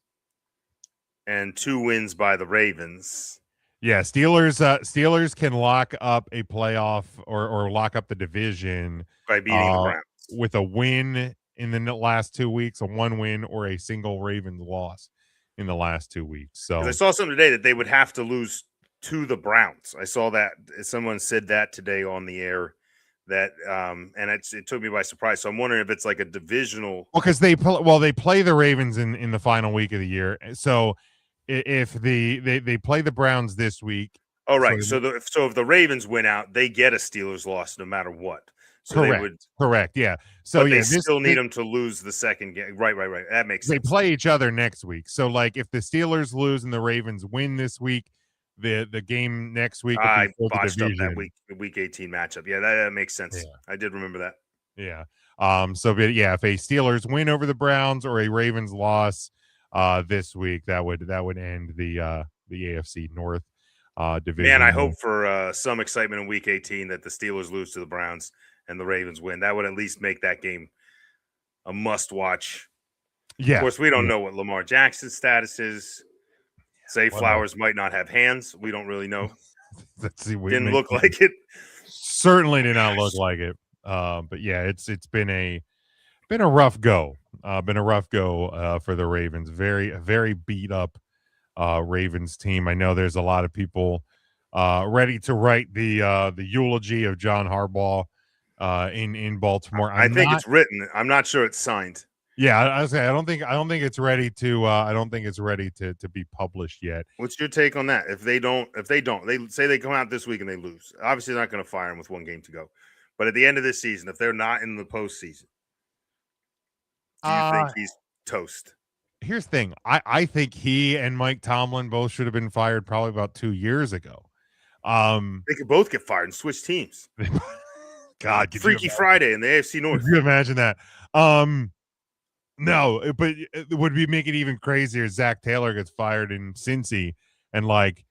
and 2 wins by the Ravens. Yeah, Steelers can lock up a playoff or lock up the division by beating the Browns with a win in the last 2 weeks, a 1 win or a single Ravens loss in the last 2 weeks. So I saw something today that they would have to lose to the Browns. I saw that someone said that today on the air. That and it took me by surprise. So I'm wondering if it's like a divisional. Well, because they play the Ravens in the final week of the year. So if they play the Browns this week Oh, right. So if the Ravens win out, they get a Steelers loss no matter what. So correct. Yeah. So but they still need them to lose the second game. Right. That makes sense. They play each other next week. So like if the Steelers lose and the Ravens win this week, the game next week. I botched up that week 18 matchup. Yeah, that makes sense. Yeah. I did remember that. Yeah. But if a Steelers win over the Browns or a Ravens loss this week, that would end the AFC North division. Man, I hope for some excitement in week 18 that the Steelers lose to the Browns and the Ravens win. That would at least make that game a must-watch. Yeah. Of course, we don't know what Lamar Jackson's status is. Zay Flowers might not have hands. We don't really know. Didn't look like it. Certainly did not look like it. But yeah, it's been a rough go. Been a rough go for the Ravens. Very beat up Ravens team. I know there's a lot of people ready to write the eulogy of John Harbaugh in Baltimore. I think it's written. I'm not sure it's signed. Yeah, I was saying I don't think it's ready to. I don't think it's ready to be published yet. What's your take on that? If they say they come out this week and they lose. Obviously, they're not going to fire him with one game to go. But at the end of this season, if they're not in the postseason, do you think he's toast? Here's the thing. I think he and Mike Tomlin both should have been fired probably about 2 years ago. They could both get fired and switch teams. God, Freaky Friday in the AFC North. Could you imagine that? No, but it would make it even crazier. Zach Taylor gets fired in Cincy, and like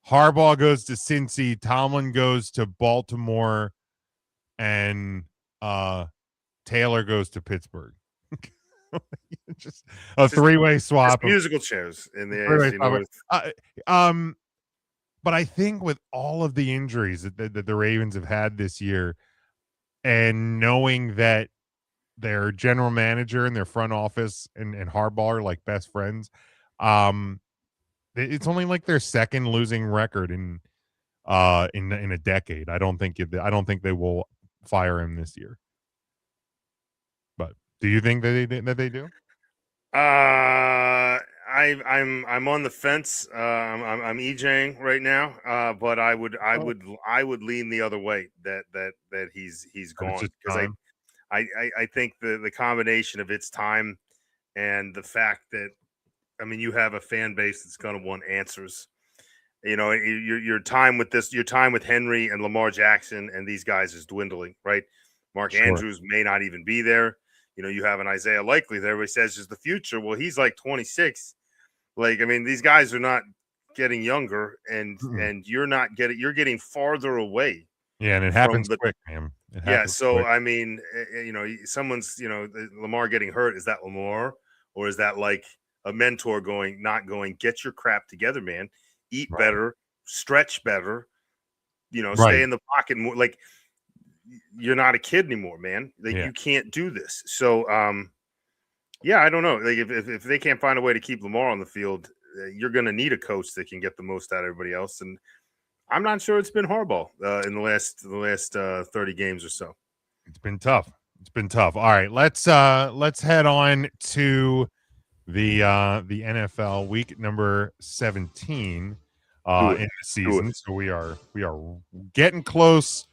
Harbaugh goes to Cincy, Tomlin goes to Baltimore, and Taylor goes to Pittsburgh. Just a three-way swap. Musical chairs in the AFC North. But I think with all of the injuries that the Ravens have had this year, and knowing that their general manager and their front office and Harbaugh are like best friends, it's only like their second losing record in a decade. I don't think they will fire him this year. But do you think that they do? I'm on the fence. I'm EJing right now, but I would lean the other way that he's gone, because I think the combination of its time and the fact that, I mean, you have a fan base that's going to want answers. You know, your time with Henry and Lamar Jackson and these guys is dwindling, right? Mark Andrews may not even be there. You know, you have an Isaiah Likely there who says is the future. Well, he's like 26. Like, I mean, these guys are not getting younger, and you're getting farther away. Yeah, and it happens quick, man. Quick. I mean, you know, someone's, you know, Lamar getting hurt. Is that Lamar, or is that like a mentor not going, get your crap together, man, eat better, stretch better, you know, stay in the pocket more. Like, you're not a kid anymore, man. Like, you can't do this. So, I don't know. Like, if they can't find a way to keep Lamar on the field, you're going to need a coach that can get the most out of everybody else. And I'm not sure it's been Harbaugh in the last 30 games or so. It's been tough. All right, let's head on to the NFL week number 17 in the season. So we are getting close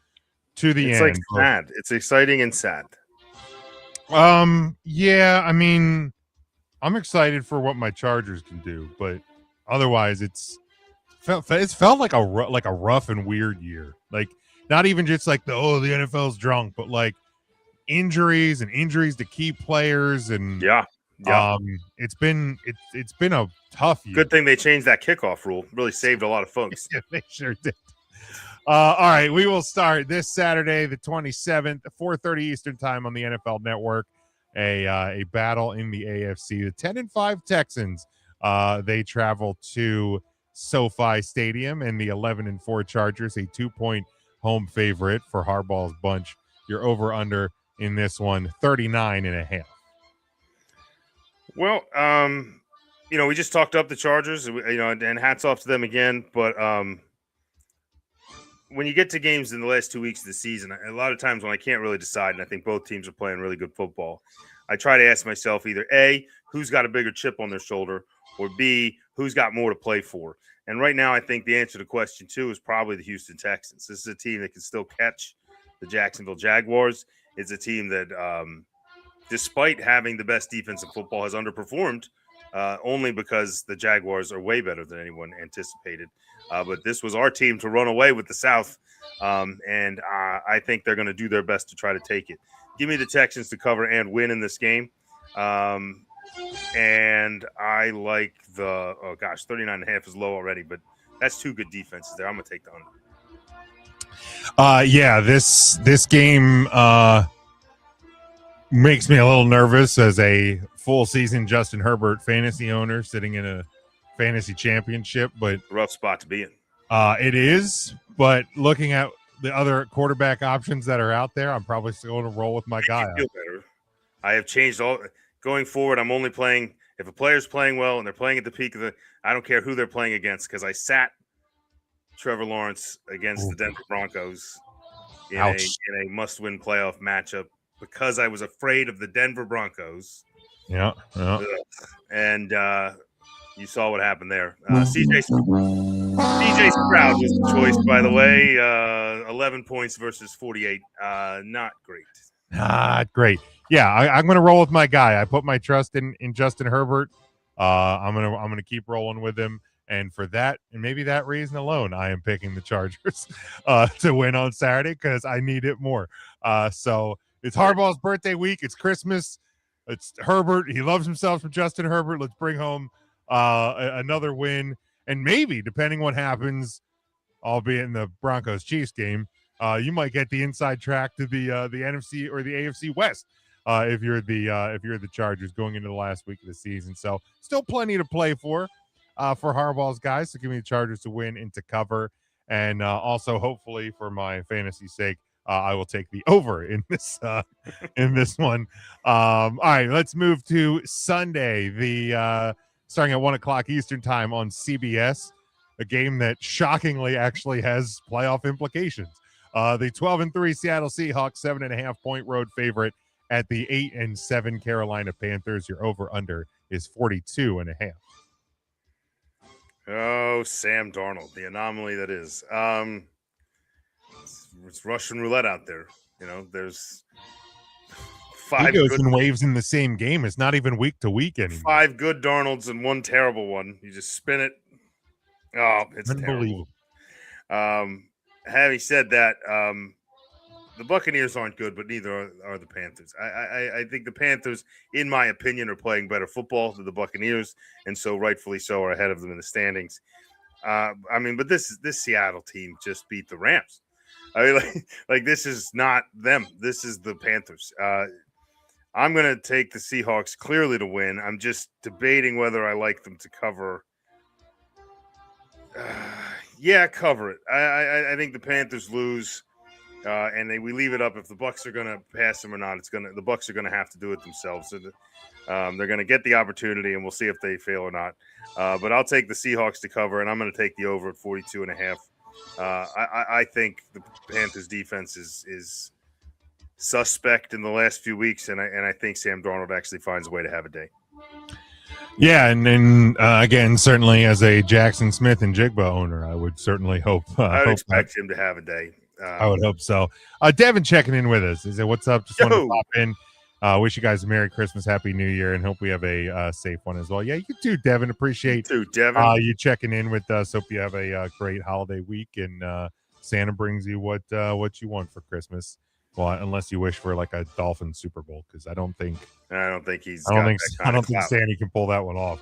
to the end. It's like sad. It's exciting and sad. Yeah, I mean, I'm excited for what my Chargers can do, but otherwise it's felt like a rough and weird year. Like, not even just like the NFL's drunk, but like injuries to key players, and it's been a tough year. Good thing they changed that kickoff rule. Really saved a lot of folks. Yeah, they sure did. All right, we will start this Saturday, the 27th, 4:30 Eastern time on the NFL Network. A battle in the AFC. The 10-5 Texans, they travel to SoFi Stadium, and the 11-4 Chargers, a 2-point home favorite for Harbaugh's bunch. You're over under in this one, 39.5. Well, you know, we just talked up the Chargers, you know, and hats off to them again. But when you get to games in the last 2 weeks of the season, a lot of times when I can't really decide, and I think both teams are playing really good football, I try to ask myself either A, who's got a bigger chip on their shoulder, or B, who's got more to play for. And right now, I think the answer to question 2 is probably the Houston Texans. This is a team that can still catch the Jacksonville Jaguars. It's a team that, despite having the best defense in football, has underperformed only because the Jaguars are way better than anyone anticipated. But this was our team to run away with the South, and I think they're going to do their best to try to take it. Give me the Texans to cover and win in this game. And I like 39.5 is low already, but that's 2 good defenses there. I'm going to take the under. Yeah, this game makes me a little nervous as a full season Justin Herbert fantasy owner sitting in a fantasy championship, but rough spot to be in. It is, but looking at the other quarterback options that are out there, I'm probably still going to roll with my guy. Feel better. I have changed all going forward. I'm only playing if a player's playing well and they're playing at the peak of I don't care who they're playing against, because I sat Trevor Lawrence against the Denver Broncos in a must-win playoff matchup because I was afraid of the Denver Broncos. Yeah. And you saw what happened there. CJ Stroud was the choice, by the way. 11 points versus 48. Not great. Not great. Yeah, I'm going to roll with my guy. I put my trust in Justin Herbert. I'm gonna keep rolling with him, and for that and maybe that reason alone, I am picking the Chargers to win on Saturday because I need it more. So it's Harbaugh's birthday week. It's Christmas. It's Herbert. He loves himself from Justin Herbert. Let's bring home another win, and maybe depending what happens, albeit in the Broncos Chiefs game, you might get the inside track to the NFC or the AFC West. If you're the Chargers going into the last week of the season. So still plenty to play for Harbaugh's guys. So give me the Chargers to win and to cover. And also hopefully for my fantasy sake, I will take the over in this one. All right, let's move to Sunday. The starting at 1:00 Eastern time on CBS, a game that shockingly actually has playoff implications. The 12-3 Seattle Seahawks, 7.5-point road favorite at the 8-7 Carolina Panthers. Your over/under is 42.5. Oh, Sam Darnold, the anomaly that is. It's Russian roulette out there. You know, there's 5 goes in waves in the same game. It's not even week to week anymore. 5 good Darnolds and 1 terrible one. You just spin it. Oh, it's unbelievable. Having said that, the Buccaneers aren't good, but neither are the Panthers. I think the Panthers, in my opinion, are playing better football than the Buccaneers, and so rightfully so are ahead of them in the standings. But this Seattle team just beat the Rams. Like this is not them. This is the Panthers. I'm going to take the Seahawks clearly to win. I'm just debating whether I like them to cover. Cover it. I think the Panthers lose. And we leave it up if the Bucs are going to pass them or not. The Bucs are going to have to do it themselves. So they're going to get the opportunity, and we'll see if they fail or not. But I'll take the Seahawks to cover, and I'm going to take the over at 42.5. I think the Panthers' defense is suspect in the last few weeks, and I think Sam Darnold actually finds a way to have a day. Yeah, and then again, certainly as a Jackson Smith and Jigba owner, I would certainly hope. I would expect him to have a day. I would hope so. Devin checking in with us. He said, "What's up? Just wanted to pop in. Wish you guys a Merry Christmas, Happy New Year, and hope we have a safe one as well." Yeah, you too, Devin. Appreciate you checking in with us. Hope you have a great holiday week, and Santa brings you what you want for Christmas. Well, unless you wish for like a Dolphins Super Bowl, because I don't think Sandy can pull that one off.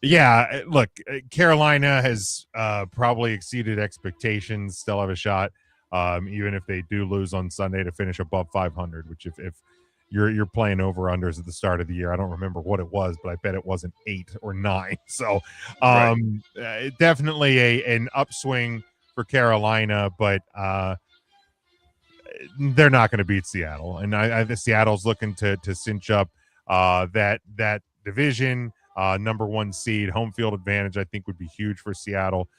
Yeah, look, Carolina has probably exceeded expectations. Still have a shot, even if they do lose on Sunday, to finish above 500. Which, if you're playing over unders at the start of the year, I don't remember what it was, but I bet it wasn't 8 or 9. So, definitely an upswing for Carolina, but they're not going to beat Seattle, and I Seattle's looking to cinch up that division. Number 1 seed, home field advantage, I think would be huge for Seattle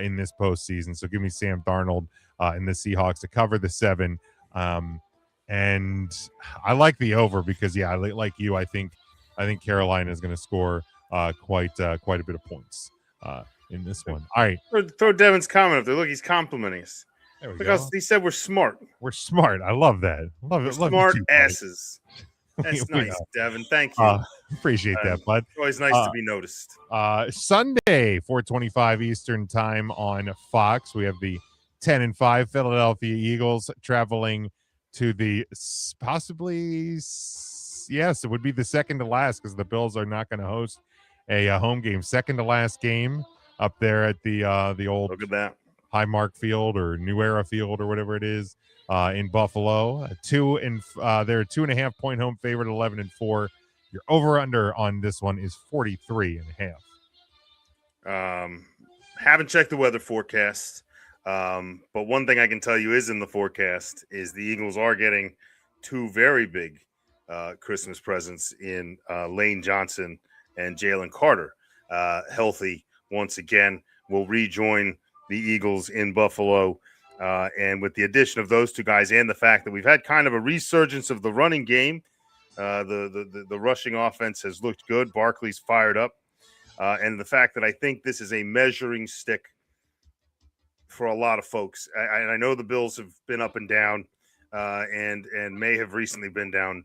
in this postseason. So give me Sam Darnold and the Seahawks to cover the 7. And I like the over because, like you, I think Carolina is going to score quite a bit of points. in this one. All right. Throw Devin's comment up there. Look, he's complimenting us. There we Because go. he said we're smart. We're smart. I love that. Love it. Love Smart you too, buddy. asses. That's We nice, Devin. Thank you. Appreciate that, bud. Always nice to be noticed. Sunday, 4:25 Eastern time on Fox. We have the 10-5 Philadelphia Eagles traveling to the possibly, yes, it would be the second to last because the Bills are not going to host a home game. Second to last game up there at the old Look at that. Highmark Field or New Era Field or whatever it is in Buffalo. They're a 2.5 point home favorite, 11-4. Your over under on this one is 43.5. Haven't checked the weather forecast, but one thing I can tell you is in the forecast is the Eagles are getting two very big Christmas presents in Lane Johnson and Jalen Carter. Healthy once again, will rejoin the Eagles in Buffalo. And with the addition of those two guys and the fact that we've had kind of a resurgence of the running game, the rushing offense has looked good. Barkley's fired up. And the fact that I think this is a measuring stick for a lot of folks. I know the Bills have been up and down and may have recently been down.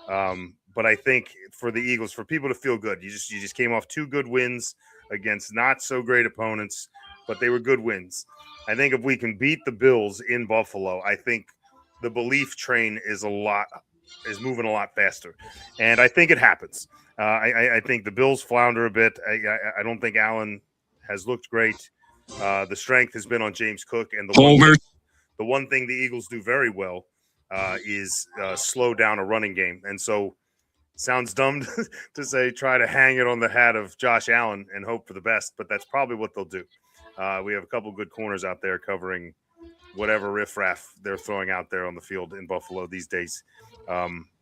But I think for the Eagles, for people to feel good, you just came off two good wins against not so great opponents, but they were good wins. I think if we can beat the Bills in Buffalo, I think the belief train is moving a lot faster. And I think it happens. I think the Bills flounder a bit. I don't think Allen has looked great. The strength has been on James Cook. And the one thing the Eagles do very well is slow down a running game. And so sounds dumb to say try to hang it on the hat of Josh Allen and hope for the best, but that's probably what they'll do. We have a couple good corners out there covering whatever riffraff they're throwing out there on the field in Buffalo these days.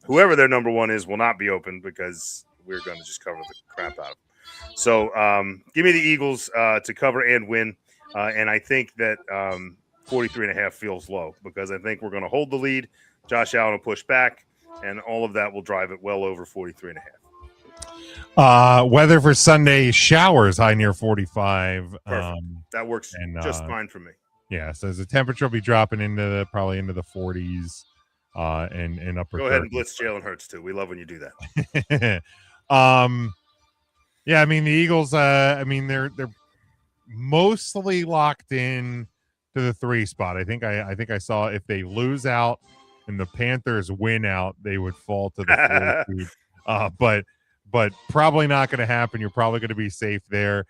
Whoever their number one is will not be open because we're going to just cover the crap out of them. So give me the Eagles to cover and win. And I think that 43.5 feels low because I think we're going to hold the lead. Josh Allen will push back, and all of that will drive it well over 43.5. Weather for Sunday, showers high near 45. That works just fine for me. Yeah, so the temperature will be dropping probably into the 40s and upper. Go ahead and blitz Jalen Hurts too. We love when you do that. Yeah, I mean the Eagles. They're mostly locked in to the 3 spot. I think I saw if they lose out and the Panthers win out, they would fall to the 4 seed. But probably not going to happen. You're probably going to be safe there.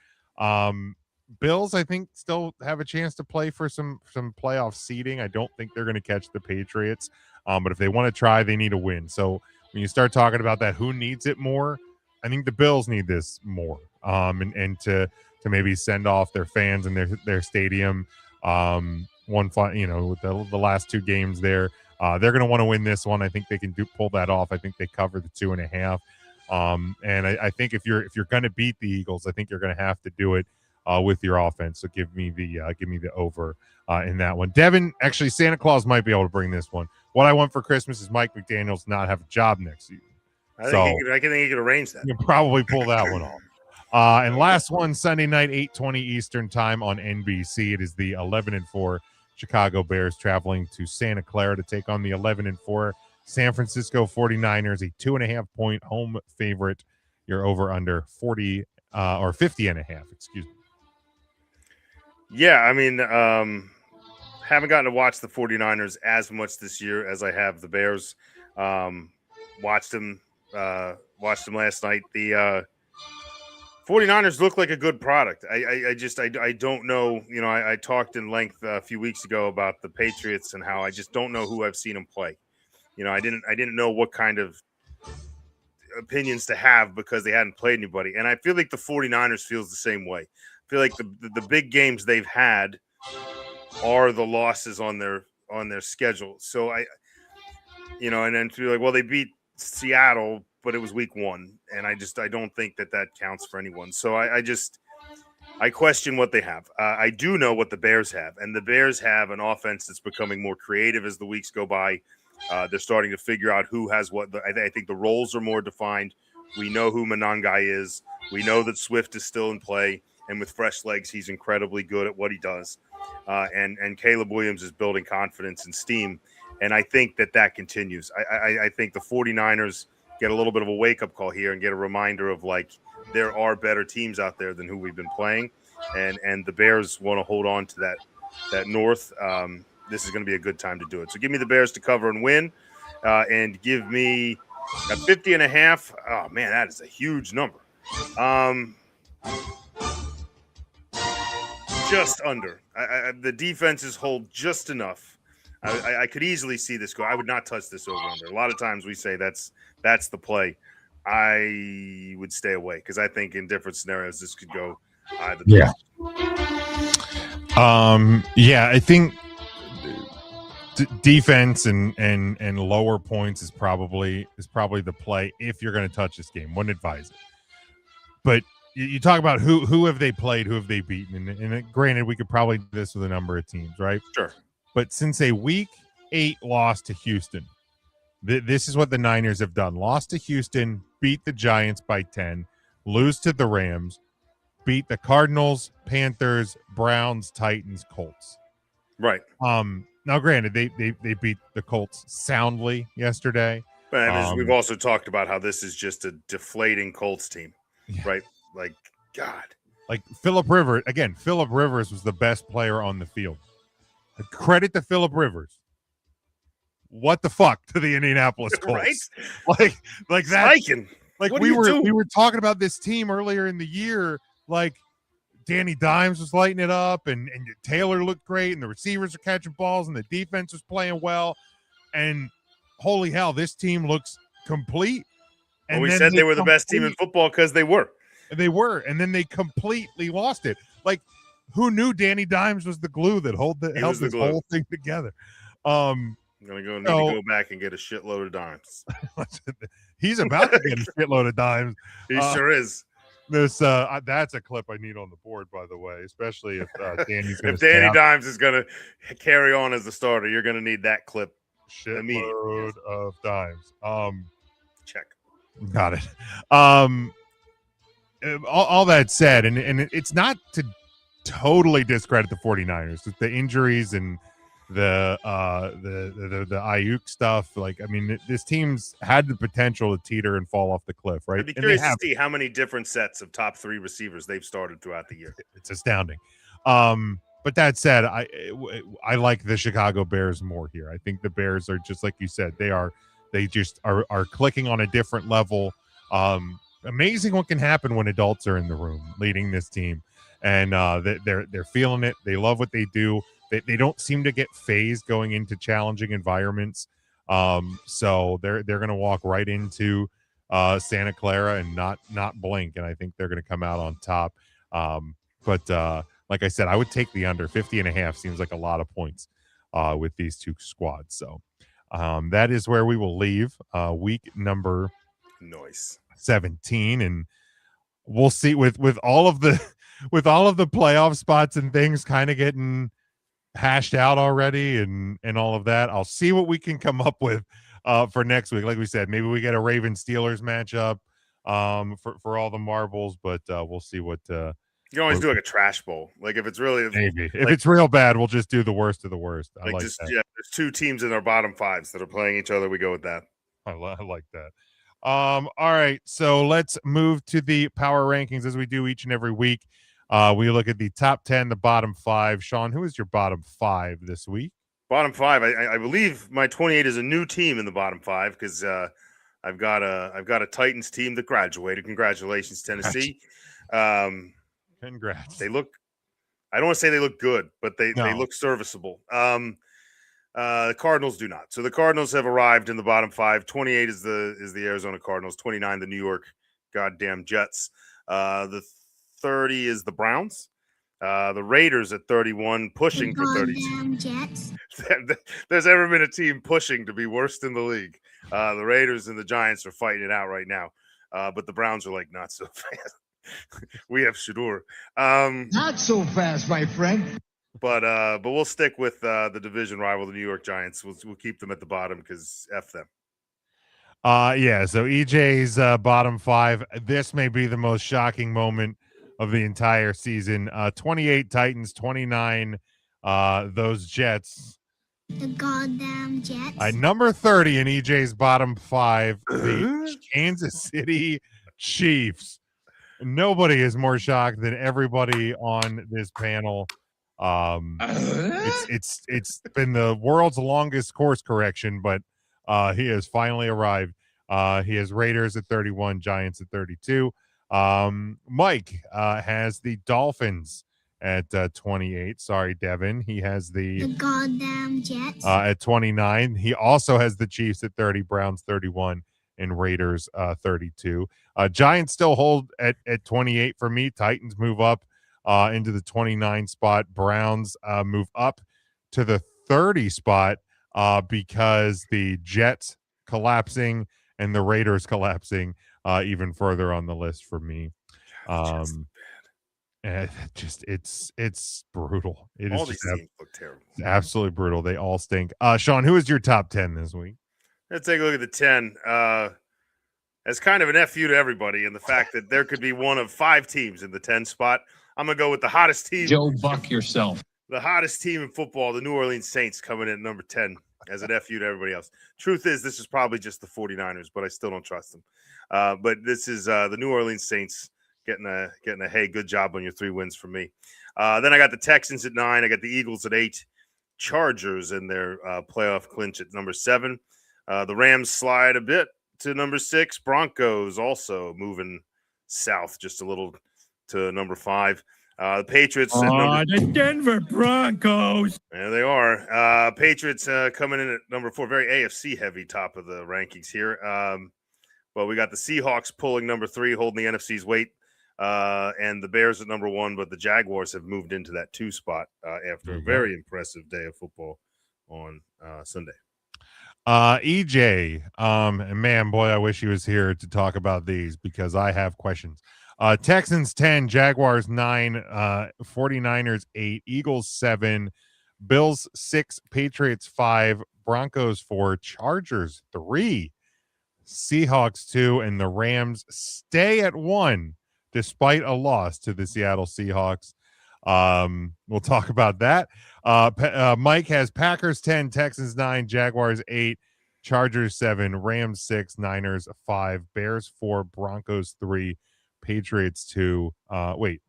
Bills, I think, still have a chance to play for some playoff seeding. I don't think they're going to catch the Patriots. But if they want to try, they need a win. So when you start talking about that, who needs it more? I think the Bills need this more. And to maybe send off their fans and their stadium. With the last 2 games there, they're going to want to win this one. I think they can pull that off. I think they cover the 2.5. And I think if you're going to beat the Eagles, I think you're going to have to do it with your offense. So give me the over in that one. Devin, actually, Santa Claus might be able to bring this one. What I want for Christmas is Mike McDaniels not have a job next season. I think he could arrange that. You can probably pull that one off. And last one, Sunday night, 8:20 Eastern time on NBC. It is the 11-4 Chicago Bears traveling to Santa Clara to take on the 11-4 San Francisco 49ers, a 2.5 point home favorite. You're over under 40 or 50.5, excuse me. Yeah, I mean, haven't gotten to watch the 49ers as much this year as I have the Bears. Watched them last night. The 49ers look like a good product. I don't know. I talked in length a few weeks ago about the Patriots and how I just don't know who I've seen them play. I didn't know what kind of opinions to have because they hadn't played anybody. And I feel like the 49ers feels the same way. I feel like the big games they've had are the losses on their schedule. So and then to be like, well, they beat Seattle, but it was week 1. And I don't think that counts for anyone. So I question what they have. I do know what the Bears have, and the Bears have an offense that's becoming more creative as the weeks go by. They're starting to figure out who has what. I think the roles are more defined. We know who Monangai is. We know that Swift is still in play. and with fresh legs, he's incredibly good at what he does. And Caleb Williams is building confidence and steam, and I think that continues. I think the 49ers get a little bit of a wake-up call here and get a reminder of, like, there are better teams out there than who we've been playing, and the Bears want to hold on to that north. This is going to be a good time to do it. So give me the Bears to cover and win, and give me a 50.5. Oh, man, that is a huge number. Just under. The defenses hold just enough. I could easily see this go. I would not touch this over under. A lot of times we say that's the play. I would stay away because I think in different scenarios this could go either. Yeah. I think defense and lower points is probably the play if you're going to touch this game. Wouldn't advise it. But you talk about who have they played, who have they beaten, and granted, we could probably do this with a number of teams, right? Sure. But since a Week 8 loss to Houston, this is what the Niners have done: lost to Houston, beat the Giants by 10, lose to the Rams, beat the Cardinals, Panthers, Browns, Titans, Colts. Right. Now, granted, they beat the Colts soundly yesterday. But we've also talked about how this is just a deflating Colts team, right? Like, God. Like Phillip Rivers, again, Phillip Rivers was the best player on the field. Credit to Phillip Rivers. What the fuck to the Indianapolis Colts? Right? Like that. Like we were talking about this team earlier in the year. Like Danny Dimes was lighting it up, and Taylor looked great, and the receivers are catching balls, and the defense was playing well. And holy hell, this team looks complete. And we said they were the best team in football because they were. They were, and then they completely lost it. Like, who knew Danny Dimes was the glue that held this whole thing together? I'm gonna need to go back and get a shitload of dimes. He's about to get a shitload of dimes. He sure is. That's a clip I need on the board, by the way, especially if Danny's if Danny Dimes is gonna carry on as the starter, you're gonna need that clip. Shitload of dimes. Check. Got it. All that said, and it's not to totally discredit the 49ers with the injuries and the Ayuk stuff. Like, I mean, this team's had the potential to teeter and fall off the cliff, right? I'd be curious to see how many different sets of top 3 receivers they've started throughout the year. It's astounding. But that said, I like the Chicago Bears more here. I think the Bears are just like you said. They just are clicking on a different level. Amazing what can happen when adults are in the room leading this team, and they're feeling it. They love what they do. They don't seem to get phased going into challenging environments. So they're going to walk right into Santa Clara and not blink. And I think they're going to come out on top. But like I said, I would take the under. 50.5 seems like a lot of points with these two squads. So that is where we will leave week number 17, and we'll see with all of the playoff spots and things kind of getting hashed out already and all of that. I'll see what we can come up with for next week. Like we said, maybe we get a Ravens Steelers matchup for all the marbles, but we'll see what you can always do like a trash bowl. Like if it's really maybe if it's real bad, we'll just do the worst of the worst. I like that. Yeah, there's 2 teams in our bottom 5s that are playing each other. We go with that. I like that. All right, so let's move to the power rankings as we do each and every week. We look at the top 10, the bottom 5. Sean, who is your bottom 5 this week? Bottom 5. I believe my 28 is a new team in the bottom 5 because I've got a Titans team that graduated. Congratulations, Tennessee. Congrats. They look. I don't want to say they look good, but they look serviceable. The Cardinals do not. So the Cardinals have arrived in the bottom 5. 28 is the Arizona Cardinals. 29 the New York goddamn Jets. The 30 is the Browns. The Raiders at 31, pushing for 32. Jets. There's ever been a team pushing to be worst in the league. The Raiders and the Giants are fighting it out right now. But the Browns are like, not so fast. We have Shadur. Not so fast, my friend. But we'll stick with the division rival, the New York Giants. We'll keep them at the bottom because F them. Yeah, so EJ's bottom 5. This may be the most shocking moment of the entire season. 28 Titans, 29 those Jets. The goddamn Jets. Number 30 in EJ's bottom 5, the Kansas City Chiefs. Nobody is more shocked than everybody on this panel. It's been the world's longest course correction, but he has finally arrived. He has Raiders at 31, Giants at 32. Mike has the Dolphins at 28. Sorry, Devin. He has the goddamn Jets at 29. He also has the Chiefs at 30, Browns 31, and Raiders 32. Giants still hold at 28 for me. Titans move up into the 29 spot. Browns move up to the 30 spot because the Jets collapsing and the Raiders collapsing even further on the list for me. And it's brutal. All these teams look terrible. It's absolutely brutal. They all stink. Sean, who is your top 10 this week? Let's take a look at the 10. As kind of an FU to everybody, and the fact that there could be one of 5 teams in the 10 spot. I'm going to go with the hottest team. Joe Buck yourself. The hottest team in football, the New Orleans Saints, coming in at number 10 as an FU to everybody else. Truth is, this is probably just the 49ers, but I still don't trust them. But this is the New Orleans Saints getting a hey, good job on your 3 wins from me. Then I got the Texans at 9. I got the Eagles at 8. Chargers in their playoff clinch at number 7. The Rams slide a bit to number 6. Broncos also moving south just a little to number 5. The Patriots. The Denver Broncos. There they are. Patriots coming in at number 4. Very AFC heavy top of the rankings here. Well, we got the Seahawks pulling number 3, holding the NFC's weight. And the Bears at number 1, but the Jaguars have moved into that 2 spot after a very impressive day of football on Sunday. EJ, and man, boy, I wish he was here to talk about these because I have questions. Texans 10, Jaguars 9, 49ers 8, Eagles 7, Bills 6, Patriots 5, Broncos 4, Chargers 3, Seahawks 2, and the Rams stay at 1 despite a loss to the Seattle Seahawks. We'll talk about that. Mike has Packers 10, Texans 9, Jaguars 8, Chargers 7, Rams 6, Niners 5, Bears 4, Broncos 3, Patriots 2. Wait,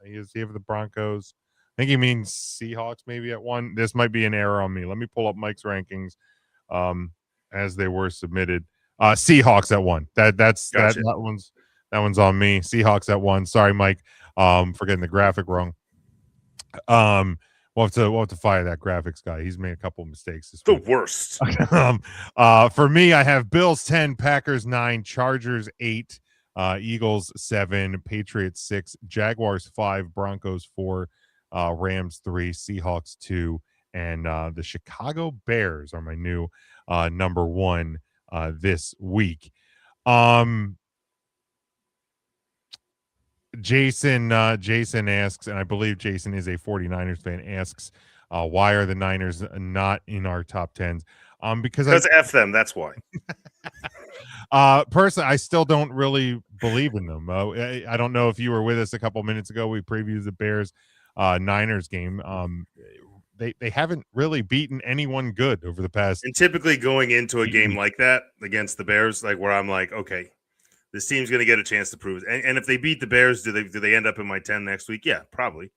does he have the Broncos? I think he means Seahawks maybe at 1. This might be an error on me. Let me pull up Mike's rankings as they were submitted. Seahawks at 1. That's gotcha. That one's on me. Seahawks at 1. Sorry, Mike, for getting the graphic wrong. We'll have to fire that graphics guy. He's made a couple of mistakes this week. The worst. For me, I have Bills 10, Packers 9, Chargers 8, Eagles 7, Patriots 6, Jaguars 5, Broncos 4, Rams 3, Seahawks 2, and the Chicago Bears are my new number 1 this week. Jason asks, and I believe Jason is a 49ers fan, asks, why are the Niners not in our top 10s? Because F them, that's why. Personally, I still don't really believe in them. I don't know if you were with us a couple minutes ago. We previewed the Bears Niners game. They haven't really beaten anyone good over the past. And typically going into a game like that against the Bears, like where I'm like, okay, this team's going to get a chance to prove it. And if they beat the Bears, do they end up in my 10 next week? Yeah, probably.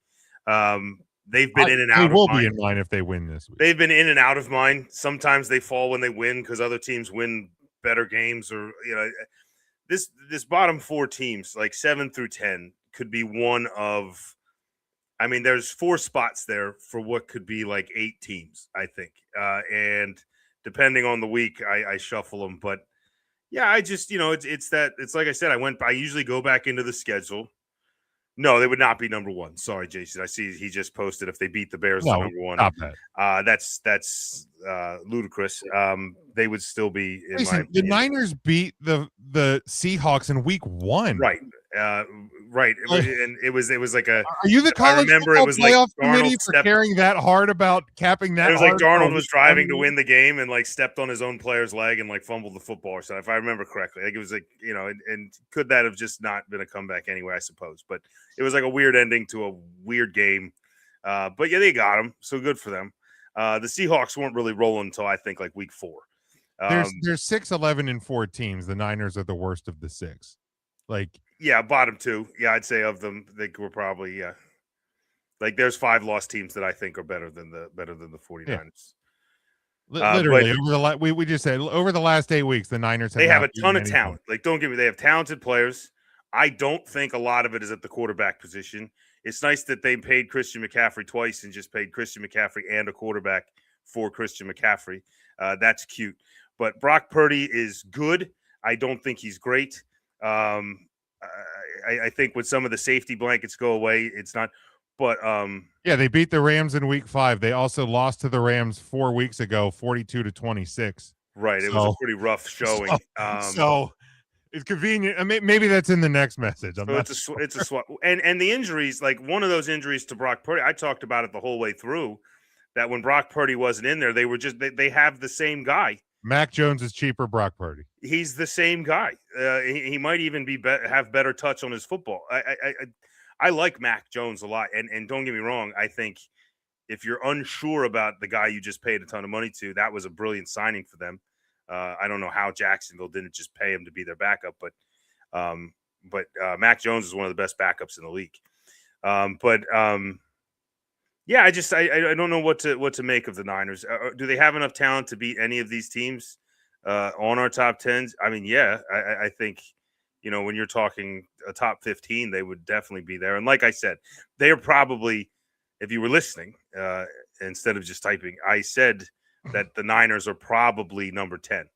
They've been in and out. They will be in line if they win this week. They've been in and out of mine. Sometimes they fall when they win because other teams win better games, or this bottom 4 teams, like 7 through 10, could be one of. I mean, there's 4 spots there for what could be like 8 teams, I think. And depending on the week, I shuffle them, but. Yeah, I just, it's like I said, I usually go back into the schedule. No, they would not be number 1. Sorry, Jason. I see he just posted if they beat the Bears, number 1. Stop that. That's ludicrous. They would still be in the Niners beat the Seahawks in week 1. Right. Right. And it was like a. Are you the college football playoff committee for stepped, caring that hard about capping that? It was like Darnold was driving to win the game and like stepped on his own player's leg and like fumbled the football or something, if I remember correctly. Like it was like, and could that have just not been a comeback anyway, I suppose. But it was like a weird ending to a weird game. But yeah, they got him. So good for them. The Seahawks weren't really rolling until I think like week 4. There's 6-11-4 teams. The Niners are the worst of the 6. Like, yeah, bottom 2. Yeah, I'd say of them, they were probably like there's 5 lost teams that I think are better than the 49ers. Yeah. Literally, we just said over the last 8 weeks, the Niners have a ton of talent. Like, don't get me, they have talented players. I don't think a lot of it is at the quarterback position. It's nice that they paid Christian McCaffrey twice and just paid Christian McCaffrey and a quarterback for Christian McCaffrey. That's cute. But Brock Purdy is good. I don't think he's great. I think with some of the safety blankets go away, it's not. But yeah, they beat the Rams in week 5. They also lost to the Rams 4 weeks ago, 42-26. Right. It was a pretty rough showing. So it's convenient. I mean, maybe that's in the next message. It's a swap. And the injuries, like one of those injuries to Brock Purdy, I talked about it the whole way through, that when Brock Purdy wasn't in there, they were just they have the same guy. Mac Jones is cheaper. Brock Purdy. He's the same guy. He might even have better touch on his football. I like Mac Jones a lot. And don't get me wrong, I think if you're unsure about the guy you just paid a ton of money to, that was a brilliant signing for them. I don't know how Jacksonville didn't just pay him to be their backup, but Mac Jones is one of the best backups in the league. Yeah, I don't know what to make of the Niners. Do they have enough talent to beat any of these teams on our top 10s? I mean, yeah, I think, when you're talking a top 15, they would definitely be there. And like I said, they are probably, if you were listening, instead of just typing, I said that the Niners are probably number 10.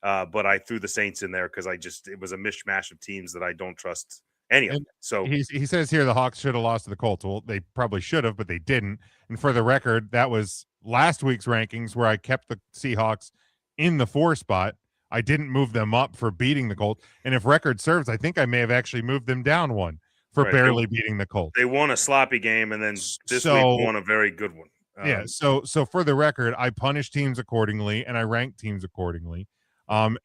But I threw the Saints in there because it was a mishmash of teams that I don't trust any of them. So he says here the Hawks should have lost to the Colts. Well, they probably should have, but they didn't. And for the record, that was last week's rankings where I kept the Seahawks in the 4 spot. I didn't move them up for beating the Colts. And if record serves, I think I may have actually moved them down 1 for barely beating the Colts. They won a sloppy game, and then this week won a very good one. Yeah. So for the record, I punish teams accordingly and I rank teams accordingly. And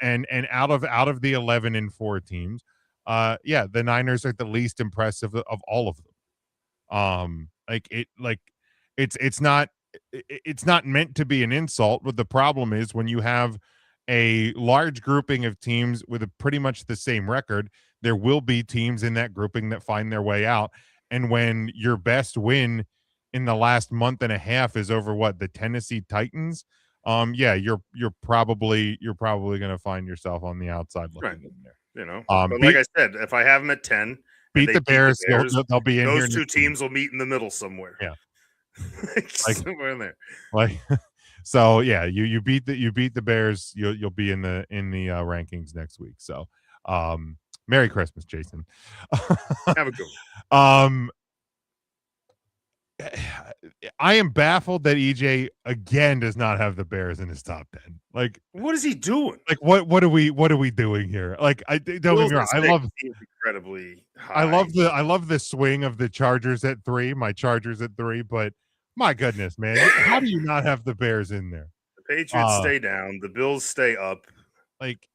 out of the 11-4 teams, the Niners are the least impressive of all of them. It's not meant to be an insult, but the problem is when you have a large grouping of teams with pretty much the same record, there will be teams in that grouping that find their way out. And when your best win in the last month and a half is over the Tennessee Titans, you're probably going to find yourself on the outside looking in there. But like I said, if I have them at 10, beat the Bears, they'll be in those here. 2 teams will meet in the middle somewhere. Yeah. Somewhere in there. So yeah, you beat the Bears, you'll be in the rankings next week. So Merry Christmas, Jason. Have a good one. I am baffled that EJ again does not have the Bears in his top 10. Like, what is he doing? Like, what are we doing here? Like, I don't get me wrong. I love incredibly high. I love the swing of the Chargers at 3. My Chargers at 3, but my goodness, man, how do you not have the Bears in there? The Patriots stay down. The Bills stay up. Like,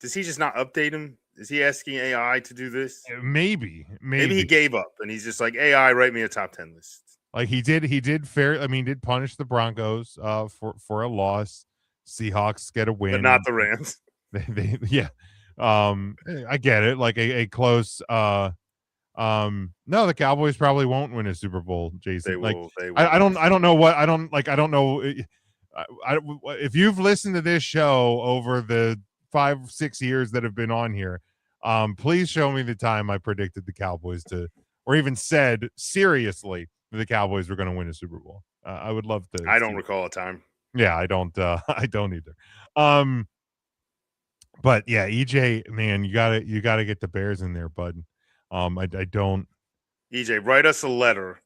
does he just not update him? Is he asking AI to do this? Maybe he gave up and he's just like, AI, write me a top 10 list. Like he did did punish the Broncos for a loss. Seahawks get a win, but not the Rams. I get it. Like a close. No, the Cowboys probably won't win a Super Bowl, Jason. They will. I don't know. If you've listened to this show over the 5-6 years that have been on here, please show me the time I predicted the Cowboys or even said seriously that the Cowboys were going to win a Super Bowl. I would love to. I don't recall a time. Yeah, I don't. I don't either. But yeah, EJ, man, you gotta get the Bears in there, bud. I don't. EJ, write us a letter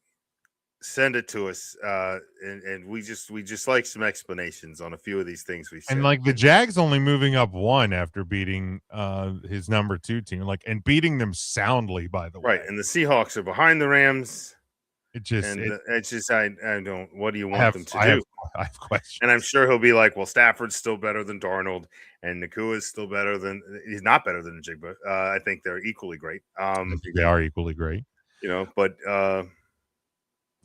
Send it to us, and we just like some explanations on a few of these things we said. And like the Jags only moving up 1 after beating his number 2 team, like, and beating them soundly, by the way. Right, and the Seahawks are behind the Rams. It's just I don't. What do you want them to do? I have questions, and I'm sure he'll be like, well, Stafford's still better than Darnold, and Nakua is still better than. He's not better than Jigba. I think they're equally great. I think they are equally great. But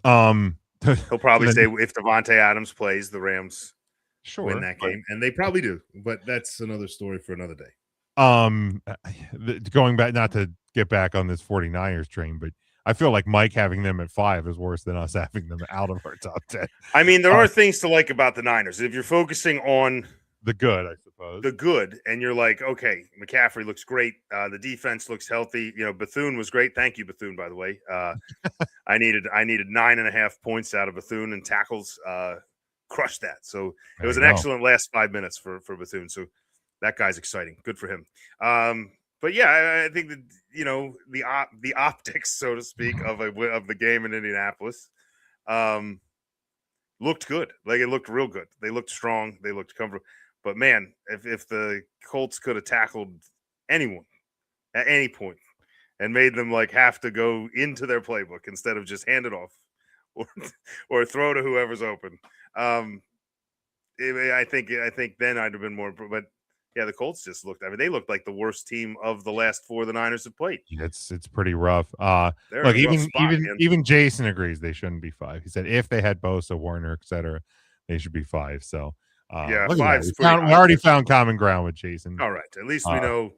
he'll probably say if Devontae Adams plays, the Rams win that game, and they probably do. But that's another story for another day. Going back, not to get back on this 49ers train, but I feel like Mike having them at 5 is worse than us having them out of our top 10. I mean, there are things to like about the Niners. If you're focusing on the good, I suppose. The good, and you're like, okay, McCaffrey looks great. The defense looks healthy. Bethune was great. Thank you, Bethune, by the way. I needed 9.5 points out of Bethune, and tackles crushed that. So it was an excellent last 5 minutes for Bethune. So that guy's exciting. Good for him. But yeah, I think that the optics, so to speak, of the game in Indianapolis looked good. Like, it looked real good. They looked strong. They looked comfortable. But man, if the Colts could have tackled anyone at any point and made them like have to go into their playbook instead of just hand it off or throw to whoever's open, I think then I'd have been more. But yeah, the Colts just looked. I mean, they looked like the worst team of the last 4 the Niners have played. It's pretty rough. Look, even Jason agrees they shouldn't be 5. He said if they had Bosa, Warner, etc., they should be 5. So. Yeah, 5. We already found common ground with Jason. All right, at least we know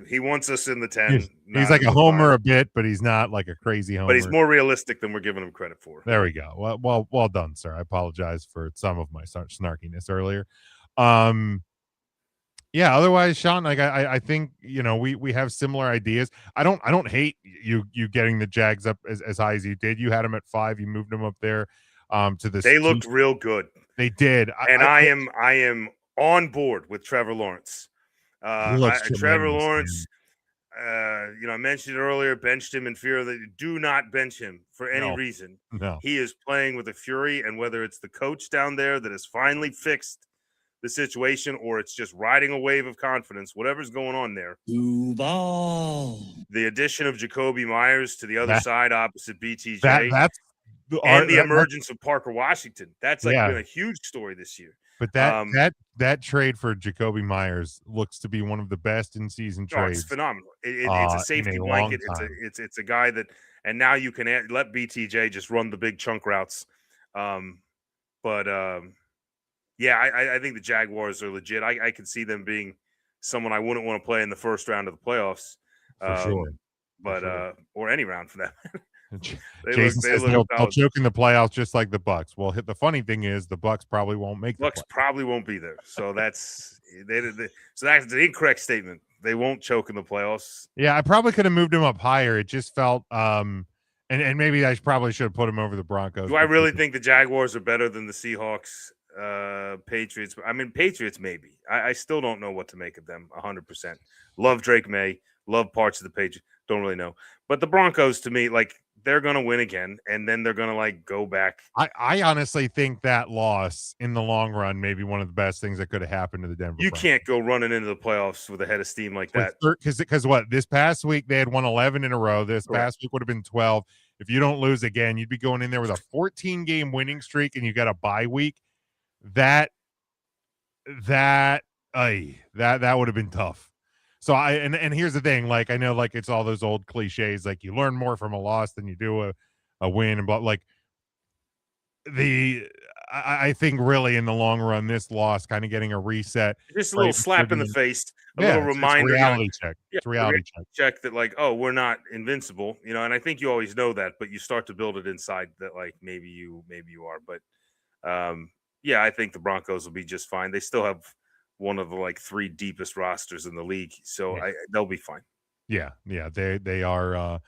he wants us in the 10. He's like a homer a bit, but he's not like a crazy homer. But he's more realistic than we're giving him credit for. There we go. Well done, sir. I apologize for some of my snarkiness earlier. Yeah. Otherwise, Sean, like I think we have similar ideas. I don't hate you getting the Jags up as high as you did. You had them at 5. You moved them up there. To this, they looked real good. They did, and I am on board with Trevor Lawrence. Trevor Lawrence, I mentioned earlier, benched him in fear that do not bench him for any reason. No, he is playing with a fury, and whether it's the coach down there that has finally fixed the situation, or it's just riding a wave of confidence, whatever's going on there. The addition of Jacoby Myers to the other side opposite BTJ. And the emergence of Parker Washington. That's been a huge story this year. But that trade for Jacoby Myers looks to be one of the best in season trades. It's phenomenal. It's a safety blanket. It's a guy that, and now you can let BTJ just run the big chunk routes. I think the Jaguars are legit. I could see them being someone I wouldn't want to play in the first round of the playoffs. For sure. Or any round for that. Jason says they'll choke in the playoffs just like the Bucks. Well, the funny thing is the Bucks probably won't make. Bucks probably won't be there. So that's that's an incorrect statement. They won't choke in the playoffs. Yeah, I probably could have moved him up higher. It just felt and maybe I probably should have put him over the Broncos. Do I really think the Jaguars are better than the Seahawks, Patriots? I mean, Patriots maybe. I still don't know what to make of them 100%. Love Drake May. Love parts of the Patriots. Don't really know. But the Broncos, to me, like, they're going to win again, and then they're going to, like, go back. I honestly think that loss in the long run may be one of the best things that could have happened to the Denver Broncos. Can't go running into the playoffs with a head of steam like that. Because what? This past week, they had won 11 in a row. This past week would have been 12. If you don't lose again, you'd be going in there with a 14-game winning streak, and you got a bye week. That would have been tough. So and here's the thing, like, I know, like, it's all those old cliches, like you learn more from a loss than you do a win, but like I think really in the long run, this loss kind of getting a reset, just a little slap in the face, a little reminder, it's reality check. It's reality check that, like, oh, we're not invincible, and I think you always know that, but you start to build it inside that, like, maybe you are, but I think the Broncos will be just fine. They still have one of the, like, 3 deepest rosters in the league, so they'll be fine. Yeah, they are.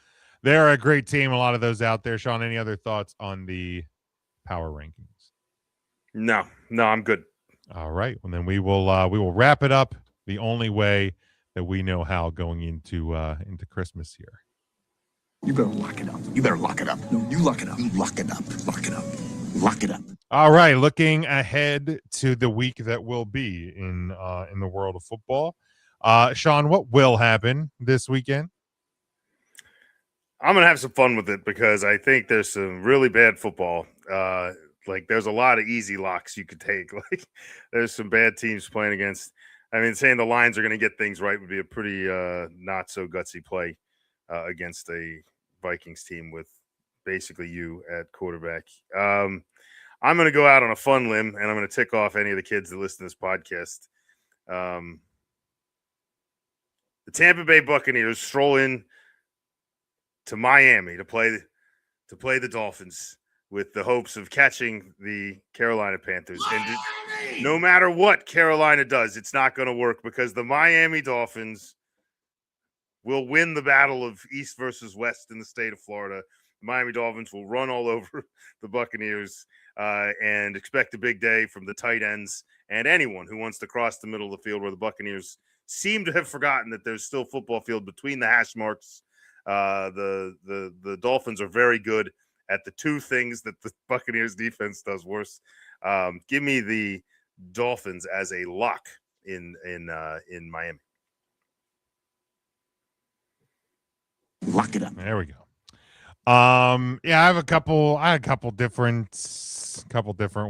They're a great team. A lot of those out there. Sean, any other thoughts on the power rankings? No, I'm good. All right, well then we will wrap it up the only way that we know how going into Christmas here. You better lock it up. You better lock it up. No, you lock it up. You lock it up. Lock it up. Lock it up. All right, looking ahead to the week that will be in the world of football. Sean, what will happen this weekend? I'm going to have some fun with it because I think there's some really bad football. Like there's a lot of easy locks you could take. Like there's some bad teams playing against. I mean, saying the Lions are going to get things right would be a pretty not so gutsy play against a Vikings team with basically you at quarterback. I'm going to go out on a fun limb, and I'm going to tick off any of the kids that listen to this podcast. The Tampa Bay Buccaneers stroll in to Miami to play the Dolphins with the hopes of catching the Carolina Panthers. And no matter what Carolina does, it's not going to work because the Miami Dolphins will win the battle of East versus West in the state of Florida. The Miami Dolphins will run all over the Buccaneers and expect a big day from the tight ends and anyone who wants to cross the middle of the field where the Buccaneers seem to have forgotten that there's still football field between the hash marks. The Dolphins are very good at the two things that the Buccaneers defense does worse. Give me the Dolphins as a lock in Miami. Lock it up. There we go. Yeah, I have a couple different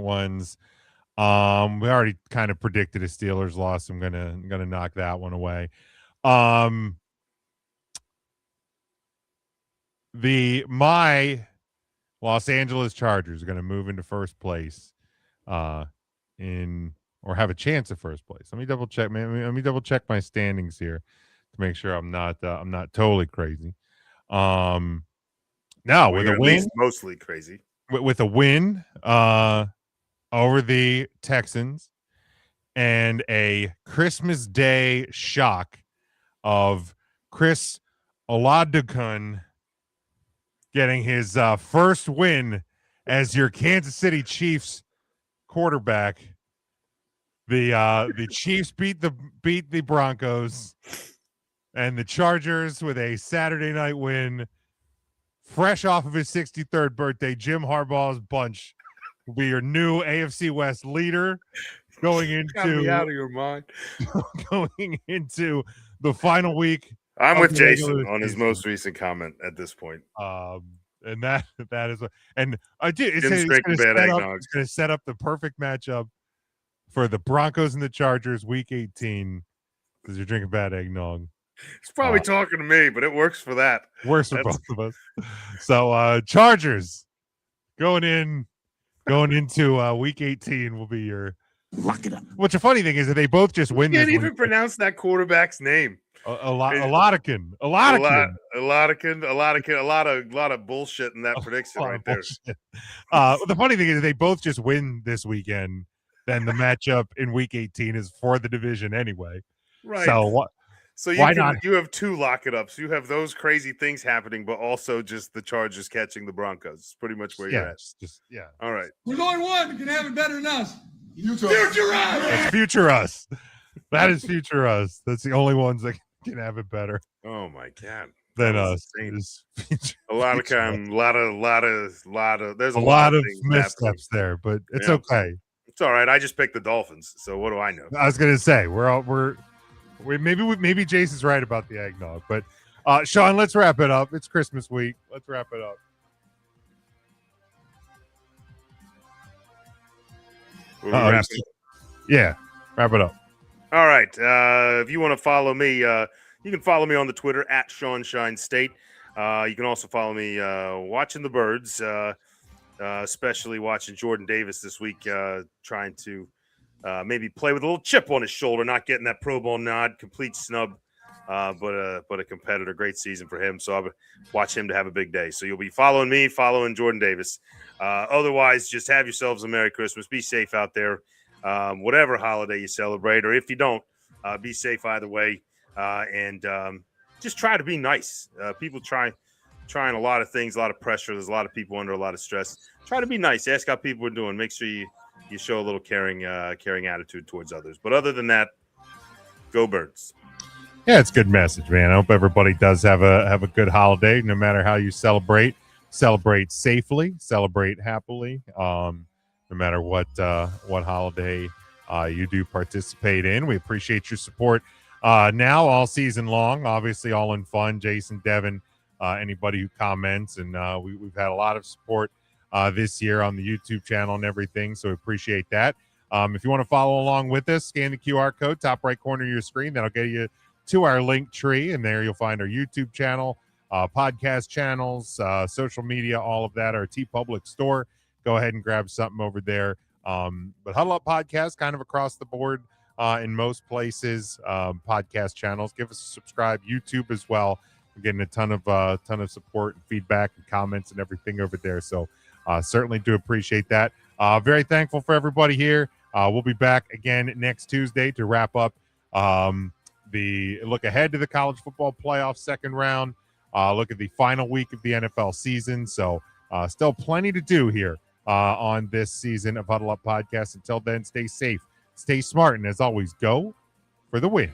ones. We already kind of predicted a Steelers loss. I'm gonna knock that one away. My Los Angeles Chargers are going to move into first place, or have a chance at first place. Let me double check. Let me double check my standings here to make sure I'm not totally crazy. Now with a win, mostly crazy. With a win, over the Texans, and a Christmas Day shock of Chris Oladokun getting his first win as your Kansas City Chiefs quarterback. The Chiefs beat the Broncos, and the Chargers with a Saturday night win, fresh off of his 63rd birthday. Jim Harbaugh's bunch will be your new AFC West leader going into out of your mind. Going into the final week. I'm with Jason on his most recent comment at this point. And that is what, and I did. It's going to set up the perfect matchup for the Broncos and the Chargers week 18 because you're drinking bad eggnog. He's probably talking to me, but it works for that. Works for both of us. So Chargers going into week 18 will be your lock it up. Which the funny thing is that they both just win. You can't even pronounce that quarterback's name. A lot of bullshit in that prediction right there. The funny thing is they both just win this weekend. Then the matchup in week 18 is for the division anyway. Right. So what? So you have two lock it ups. You have those crazy things happening, but also just the Chargers catching the Broncos. It's pretty much where you're at. All right. There's only one that can have it better than us. Future us. That's future us. That is future us. That's the only ones that can have it better. Oh my God. Than us. There's a lot of missteps there, but it's okay. It's all right. I just picked the Dolphins, so what do I know? I was gonna say maybe Jason's right about the eggnog, but Sean, let's wrap it up. It's Christmas week. Let's wrap it up. Yeah, wrap it up. All right. If you want to follow me, you can follow me on the Twitter at Sean Shine State. You can also follow me watching the birds, especially watching Jordan Davis this week, trying to maybe play with a little chip on his shoulder, not getting that Pro Bowl nod, complete snub, but a competitor. Great season for him. So I'll watch him to have a big day. So you'll be following me, following Jordan Davis. Otherwise, just have yourselves a Merry Christmas. Be safe out there, whatever holiday you celebrate, or if you don't, be safe either way. And just try to be nice. People trying a lot of things, a lot of pressure. There's a lot of people under a lot of stress. Try to be nice. Ask how people are doing. Make sure you show a little caring attitude towards others. But other than that, go Birds. Yeah, it's a good message, man. I hope everybody does have a good holiday, no matter how you celebrate. Celebrate safely, celebrate happily, no matter what holiday you do participate in. We appreciate your support now all season long, obviously all in fun. Jason, Devin, anybody who comments, and we've had a lot of support this year on the YouTube channel and everything, so we appreciate that. If you want to follow along with us, scan the QR code, top right corner of your screen. That'll get you to our link tree, and there you'll find our YouTube channel, podcast channels, social media, all of that, our TeePublic store. Go ahead and grab something over there. But Huddle Up Podcast, kind of across the board in most places, podcast channels. Give us a subscribe. YouTube as well. We're getting a ton of support and feedback and comments and everything over there. So certainly do appreciate that. Very thankful for everybody here. We'll be back again next Tuesday to wrap up the look ahead to the college football playoff second round. Look at the final week of the NFL season. So still plenty to do here on this season of Huddle Up Podcast. Until then, stay safe, stay smart, and as always, go for the win.